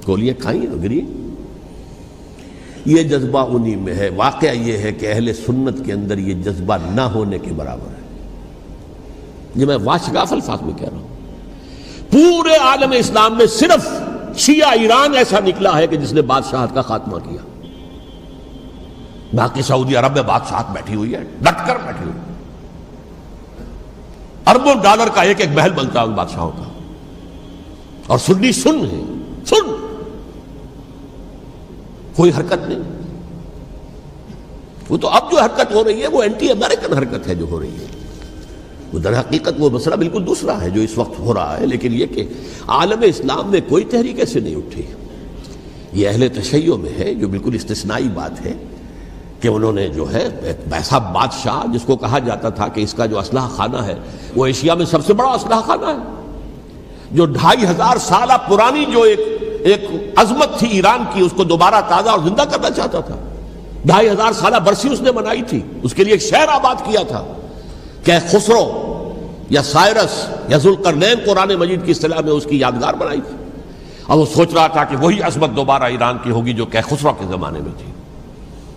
گولیاں کھائیں اور گری۔ یہ جذبہ انہی میں ہے۔ واقعہ یہ ہے کہ اہل سنت کے اندر یہ جذبہ نہ ہونے کے برابر ہے، یہ میں واشگاف الفاظ میں کہہ رہا ہوں۔ پورے عالم اسلام میں صرف شیعہ ایران ایسا نکلا ہے کہ جس نے بادشاہت کا خاتمہ کیا، باقی سعودی عرب میں بادشاہت بیٹھی ہوئی ہے، ڈٹ کر بیٹھی ہوئی، اربوں ڈالر کا ایک ایک محل بنتا ہے ان بادشاہوں کا، اور سنی سن ہے، سن، کوئی حرکت نہیں۔ وہ تو اب جو حرکت ہو رہی ہے وہ اینٹی امریکن حرکت ہے جو ہو رہی ہے، وہ در حقیقت وہ مسئلہ بالکل دوسرا ہے جو اس وقت ہو رہا ہے، لیکن یہ کہ عالم اسلام میں کوئی تحریک ایسے نہیں اٹھی۔ یہ اہل تشیع میں ہے جو بالکل استثنائی بات ہے کہ انہوں نے جو ہے ایسا بادشاہ جس کو کہا جاتا تھا کہ اس کا جو اسلحہ خانہ ہے وہ ایشیا میں سب سے بڑا اسلحہ خانہ ہے، جو 2500 سالہ پرانی جو ایک عظمت تھی ایران کی، اس کو دوبارہ تازہ اور زندہ کرنا چاہتا تھا۔ 2500 سالہ برسی اس نے منائی تھی، اس کے لیے ایک شہر آباد کیا تھا کہ خسرو یا سائرس یا ذوالقرنین قرآن مجید کی اصطلاح میں اس کی یادگار بنائی تھی، اور وہ سوچ رہا تھا کہ وہی عظمت دوبارہ ایران کی ہوگی جو کہ خسرو کے زمانے میں تھی،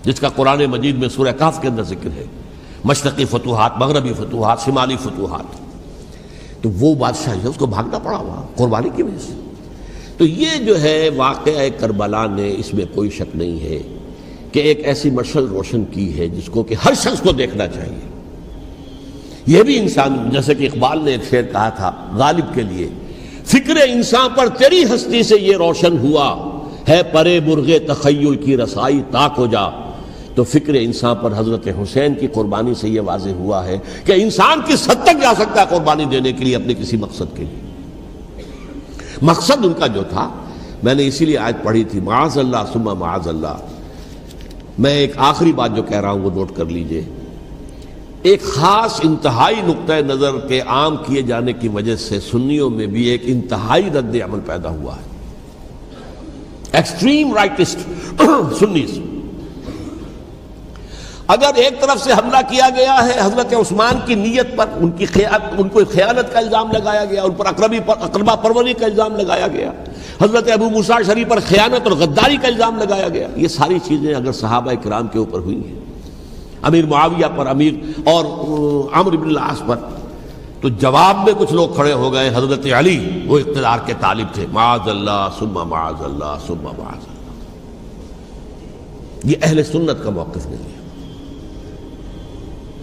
جس کا قرآن مجید میں سورہ کہف کے اندر ذکر ہے، مشرقی فتوحات، مغربی فتوحات، شمالی فتوحات۔ تو وہ بادشاہ ہے، اس کو بھاگنا پڑا وہاں قربانی کی وجہ سے۔ تو یہ جو ہے واقعہ کربلا نے، اس میں کوئی شک نہیں ہے کہ ایک ایسی مشعل روشن کی ہے جس کو کہ ہر شخص کو دیکھنا چاہیے۔ یہ بھی انسان، جیسے کہ اقبال نے ایک شعر کہا تھا غالب کے لیے، فکر انسان پر تیری ہستی سے یہ روشن ہوا ہے، پرے مرغ تخیل کی رسائی تاک ہو جا، تو فکر انسان پر حضرت حسین کی قربانی سے یہ واضح ہوا ہے کہ انسان کس حد تک جا سکتا ہے قربانی دینے کے لیے اپنے کسی مقصد کے لیے۔ مقصد ان کا جو تھا، میں نے اسی لیے آیت پڑھی تھی، معاذ اللہ ثم معاذ اللہ۔ میں ایک آخری بات جو کہہ رہا ہوں وہ نوٹ کر لیجئے، ایک خاص انتہائی نقطۂ نظر کے عام کیے جانے کی وجہ سے سنیوں میں بھی ایک انتہائی رد عمل پیدا ہوا ہے، ایکسٹریم رائٹسٹ سنیز۔ اگر ایک طرف سے حملہ کیا گیا ہے حضرت عثمان کی نیت پر، ان کو خیانت کا الزام لگایا گیا، ان پر اقربا پروری کا الزام لگایا گیا، حضرت ابو موسیٰ شریف پر خیانت اور غداری کا الزام لگایا گیا، یہ ساری چیزیں اگر صحابہ کرام کے اوپر ہوئی ہیں، امیر معاویہ پر، امیر اور عمرو بن العاص پر، تو جواب میں کچھ لوگ کھڑے ہو گئے، حضرت علی وہ اقتدار کے طالب تھے، معاذ اللہ ثم معاذ اللہ ثم معاذ اللہ۔ یہ اہل سنت کا موقف نہیں ہے۔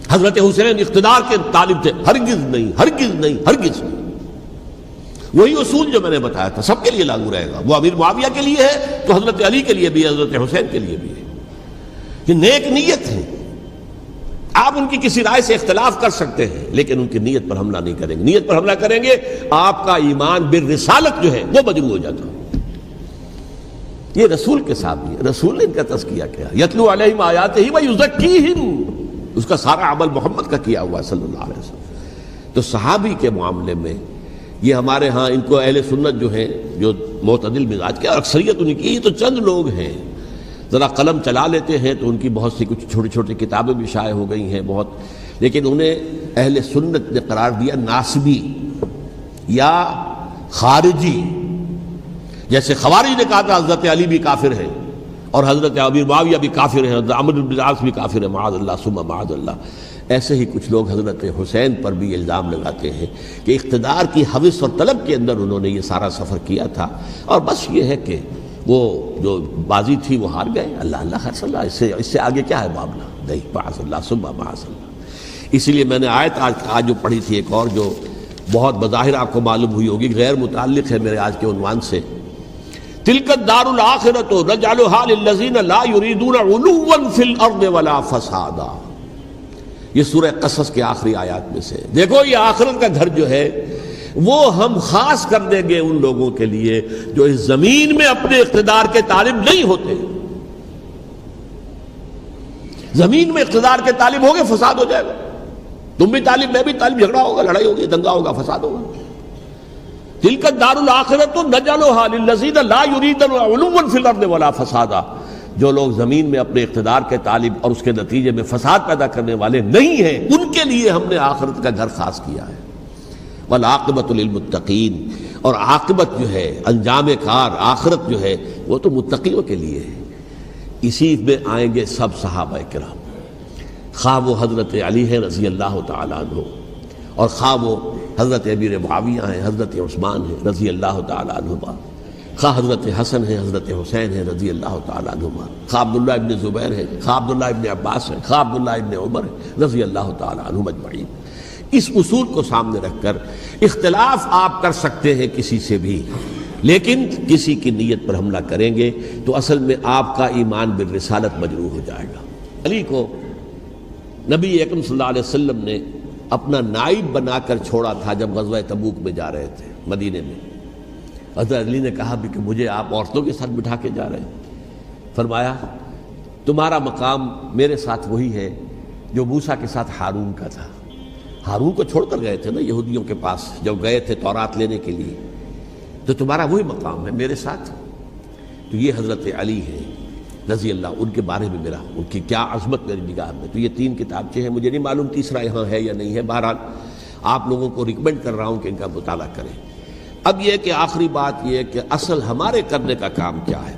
حضرت حسین اقتدار کے طالب تھے، ہرگز نہیں، ہرگز نہیں، ہرگز نہیں۔ وہی اصول جو میں نے بتایا تھا سب کے لیے لاگو رہے گا، وہ امیر معاویہ کے لیے ہے تو حضرت علی کے لیے بھی ہے، حضرت حسین کے لیے بھی ہے۔ یہ نیک نیت ہے، آپ ان کی کسی رائے سے اختلاف کر سکتے ہیں لیکن ان کی نیت پر حملہ نہیں کریں گے۔ نیت پر حملہ کریں گے آپ کا ایمان بالرسالت جو ہے وہ مجروح ہو جاتا ہے۔ یہ رسول کے ساتھ بھی ہے، رسول نے ان کا تزکیہ کیا، یتلو علیہم آیاتہ ویزکیہم، اس کا سارا عمل محمد کا کیا ہوا ہے صلی اللہ علیہ وسلم۔ تو صحابی کے معاملے میں یہ ہمارے ہاں ان کو اہل سنت جو ہیں جو معتدل مزاج کے، اور اکثریت ان کی، یہ تو چند لوگ ہیں، ذرا قلم چلا لیتے ہیں تو ان کی بہت سی کچھ چھوٹی چھوٹی کتابیں بھی شائع ہو گئی ہیں بہت، لیکن انہیں اہل سنت نے قرار دیا ناسبی یا خارجی۔ جیسے خوارج نے کہا تھا حضرت علی بھی کافر ہے اور حضرت امیر معاویہ بھی کافر ہیں، حضرت عمرو بن العاص بھی کافر ہے، معاذ اللہ ثم معاذ اللہ۔ ایسے ہی کچھ لوگ حضرت حسین پر بھی الزام لگاتے ہیں کہ اقتدار کی ہوس اور طلب کے اندر انہوں نے یہ سارا سفر کیا تھا، اور بس یہ ہے کہ وہ جو بازی تھی وہ ہار گئے، اللہ اللہ خیر صلی اللہ، اس سے آگے کیا ہے معاملہ؟ نہیں، معاذ اللہ ثم معاذ اللہ۔ اسی لیے میں نے آیت آج جو پڑھی تھی ایک اور جو بہت بظاہر آپ کو معلوم ہوئی ہوگی، غیر متعلق ہے میرے آج کے عنوان سے، تلک الدار الآخرۃ نجعلھا للذین لا یریدون علوا فی الارض ولا فسادا۔ یہ سورہ قصص کے آخری آیات میں سے، دیکھو یہ آخرت کا گھر جو ہے وہ ہم خاص کر دیں گے ان لوگوں کے لیے جو اس زمین میں اپنے اقتدار کے طالب نہیں ہوتے۔ زمین میں اقتدار کے طالب ہوگے فساد ہو جائے گا، تم بھی طالب میں بھی طالب، جھگڑا ہوگا، لڑائی ہوگی، دنگا ہوگا، فساد ہوگا۔ تلک الدار الآخرۃ نجعلھا للذین لا یریدون علوا فی الارض ولا فسادا۔ جو لوگ زمین میں اپنے اقتدار کے طالب اور اس کے نتیجے میں فساد پیدا کرنے والے نہیں ہیں، ان کے لیے ہم نے آخرت کا گھر خاص کیا ہے۔ والعاقبۃ للمتقین، اور عاقبت جو ہے، انجام کار، آخرت جو ہے وہ تو متقیوں کے لیے ہے۔ اسی میں آئیں گے سب صحابہ کرام، خواہ وہ حضرت علی ہیں رضی اللہ تعالیٰ عنہ، اور خواہ وہ حضرت امیر معاویہ ہیں، حضرت عثمان ہیں رضی اللہ تعالیٰ عنہما، خواہ حضرت حسن ہیں، حضرت حسین ہیں رضی اللہ تعالیٰ عنہما، خواہ عبداللہ ابن زبیر ہیں، خواہ عبداللہ ابن عباس ہیں، خواہ عبداللہ ابن عمر ہیں رضی اللہ تعالیٰ عنہم اجمعین۔ اس اصول کو سامنے رکھ کر اختلاف آپ کر سکتے ہیں کسی سے بھی، لیکن کسی کی نیت پر حملہ کریں گے تو اصل میں آپ کا ایمان بالرسالت مجروح ہو جائے گا۔ علی کو نبی اکرم صلی اللہ علیہ وسلم نے اپنا نائب بنا کر چھوڑا تھا جب غزوہ تبوک میں جا رہے تھے مدینے میں۔ حضرت علی نے کہا بھی کہ مجھے آپ عورتوں کے ساتھ بٹھا کے جا رہے ہیں۔ فرمایا تمہارا مقام میرے ساتھ وہی ہے جو موسیٰ کے ساتھ ہارون کا تھا۔ ہارون کو چھوڑ کر گئے تھے نا یہودیوں کے پاس جب گئے تھے تورات لینے کے لیے، تو تمہارا وہی مقام ہے میرے ساتھ۔ تو یہ حضرت علی ہے رضی اللہ، ان کے بارے میں میرا، ان کی کیا عظمت میری نگاہ میں۔ تو یہ 3 کتابچے ہیں، مجھے نہیں معلوم تیسرا یہاں ہے یا نہیں ہے، بہرحال آپ لوگوں کو ریکمینڈ کر رہا ہوں کہ ان کا مطالعہ کریں۔ اب یہ کہ آخری بات یہ ہے کہ اصل ہمارے کرنے کا کام کیا ہے۔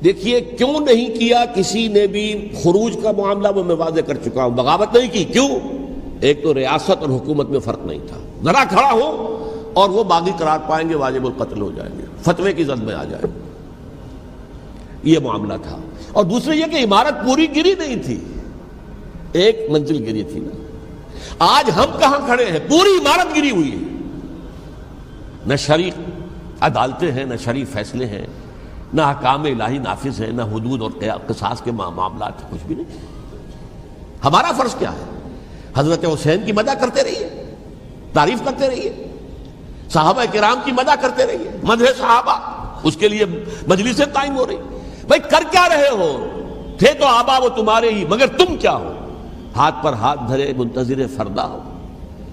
دیکھیے کیوں نہیں کیا کسی نے بھی خروج کا معاملہ، وہ میں واضح کر چکا ہوں، بغاوت نہیں کی، کیوں؟ ایک تو ریاست اور حکومت میں فرق نہیں تھا، ذرا کھڑا ہو اور وہ باغی قرار پائیں گے، واجب القتل ہو جائیں گے، فتوے کی زد میں آ جائے، یہ معاملہ تھا۔ اور دوسرے یہ کہ عمارت پوری گری نہیں تھی، ایک منزل گری تھی نا۔ آج ہم کہاں کھڑے ہیں؟ پوری عمارت گری ہوئی ہے، نہ شرعی عدالتیں ہیں، نہ شرعی فیصلے ہیں، نہ احکام الہی نافذ ہیں، نہ حدود اور قصاص کے معاملات، کچھ بھی نہیں۔ ہمارا فرض کیا ہے؟ حضرت حسین کی مدح کرتے رہیے، تعریف کرتے رہیے، صحابہ کرام کی مدح کرتے رہیے، مدح صحابہ، اس کے لیے مجلسیں قائم ہو رہی۔ بھائی کر کیا رہے ہو؟ تھے تو آبا وہ تمہارے ہی، مگر تم کیا ہو؟ ہاتھ پر ہاتھ دھرے منتظر فردا ہو۔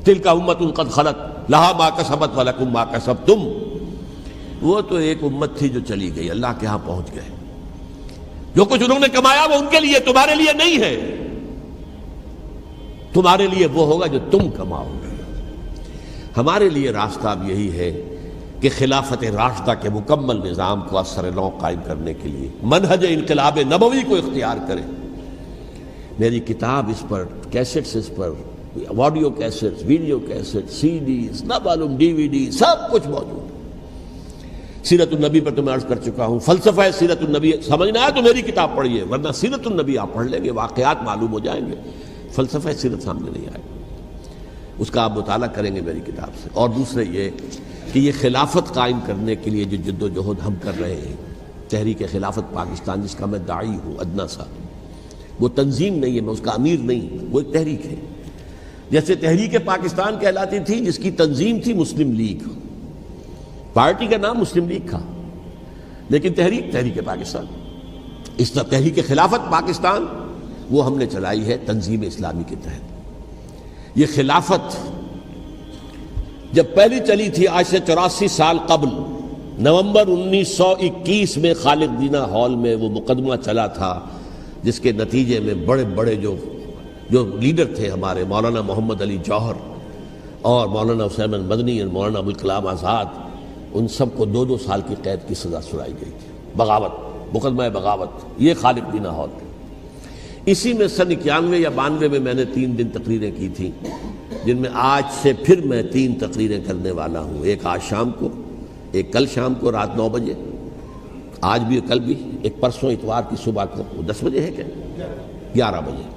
تلک امۃ قد خلت لہا ما کسبت ولکم ما کسبتم۔ وہ تو ایک امت تھی جو چلی گئی، اللہ کے ہاں پہنچ گئے، جو کچھ انہوں نے کمایا وہ ان کے لیے، تمہارے لیے نہیں ہے۔ تمہارے لیے وہ ہوگا جو تم کماؤ گے۔ ہمارے لیے راستہ اب یہی ہے کہ خلافت راشدہ کے مکمل نظام کو اثر نو قائم کرنے کے لیے منہج انقلاب نبوی کو اختیار کریں۔ میری کتاب اس پر، کیسٹس اس پر، آڈیو کیسٹس، ویڈیو کیسٹ، سی ڈیز، نہ معلوم ڈی وی ڈی، سب کچھ موجود ہے۔ سیرت النبی پر تو میں عرض کر چکا ہوں، فلسفہ سیرت النبی سمجھنا ہے تو میری کتاب پڑھیے، ورنہ سیرت النبی آپ پڑھ لیں گے، واقعات معلوم ہو جائیں گے، فلسفہ سیرت سامنے نہیں آئے گا، اس کا آپ مطالعہ کریں گے میری کتاب سے۔ اور دوسرے یہ کہ یہ خلافت قائم کرنے کے لیے جو جد و جہد ہم کر رہے ہیں، تحریک خلافت پاکستان جس کا میں داعی ہوں ادنا سا، وہ تنظیم نہیں ہے، میں اس کا امیر نہیں، وہ ایک تحریک ہے۔ جیسے تحریک پاکستان کہلاتی تھی، جس کی تنظیم تھی مسلم لیگ، پارٹی کا نام مسلم لیگ تھا، لیکن تحریک پاکستان، اس طرح تحریک خلافت پاکستان وہ ہم نے چلائی ہے تنظیم اسلامی کے تحت۔ یہ خلافت جب پہلی چلی تھی آج سے 84 سال قبل، نومبر 1921 میں خالد دینا ہال میں وہ مقدمہ چلا تھا، جس کے نتیجے میں بڑے بڑے جو لیڈر تھے ہمارے، مولانا محمد علی جوہر اور مولانا حسین مدنی اور مولانا ابوالکلام آزاد، ان سب کو 2 سال کی قید کی سزا سنائی گئی تھی، بغاوت، مقدمہ بغاوت، یہ خالد دینا ہال۔ اسی میں سن 91 یا 92 میں نے 3 دن تقریریں کی تھیں، جن میں آج سے پھر میں 3 تقریریں کرنے والا ہوں، ایک آج شام کو، ایک کل شام کو رات 9 بجے، آج بھی کل بھی، ایک پرسوں اتوار کی صبح کو 10 بجے ہے کیا 11 بجے۔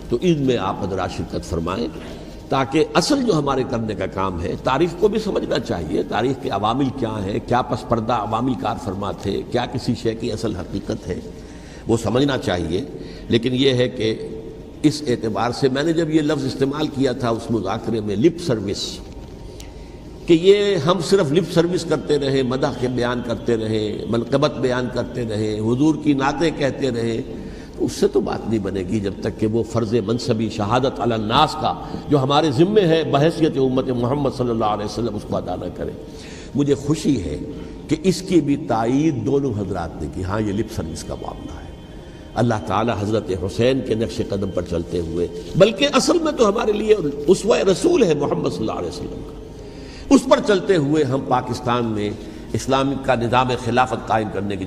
تو ان میں آپ حضرات شرکت فرمائیں، تاکہ اصل جو ہمارے کرنے کا کام ہے، تاریخ کو بھی سمجھنا چاہیے، تاریخ کے عوامل کیا ہیں، کیا پس پردہ عوامل کار فرما تھے، کیا کسی شے کی اصل حقیقت ہے، وہ سمجھنا چاہیے۔ لیکن یہ ہے کہ اس اعتبار سے میں نے جب یہ لفظ استعمال کیا تھا اس مذاکرے میں، لپ سروس، کہ یہ ہم صرف لپ سروس کرتے رہے، مدح کے بیان کرتے رہے، منقبت بیان کرتے رہے، حضور کی نعتیں کہتے رہے، تو اس سے تو بات نہیں بنے گی جب تک کہ وہ فرض منصبی شہادت علی الناس کا جو ہمارے ذمے ہے بحیثیت امت محمد صلی اللہ علیہ وسلم، اس کو ادا نہ کرے۔ مجھے خوشی ہے کہ اس کی بھی تائید دونوں حضرات نے کی، ہاں یہ لپ سروس کا معاملہ ہے۔ اللہ تعالی حضرت حسین کے نقش قدم پر چلتے ہوئے، بلکہ اصل میں تو ہمارے لیے اسوہ رسول ہے محمد صلی اللہ علیہ وسلم کا، اس پر چلتے ہوئے ہم پاکستان میں اسلام کا نظام خلافت قائم کرنے کی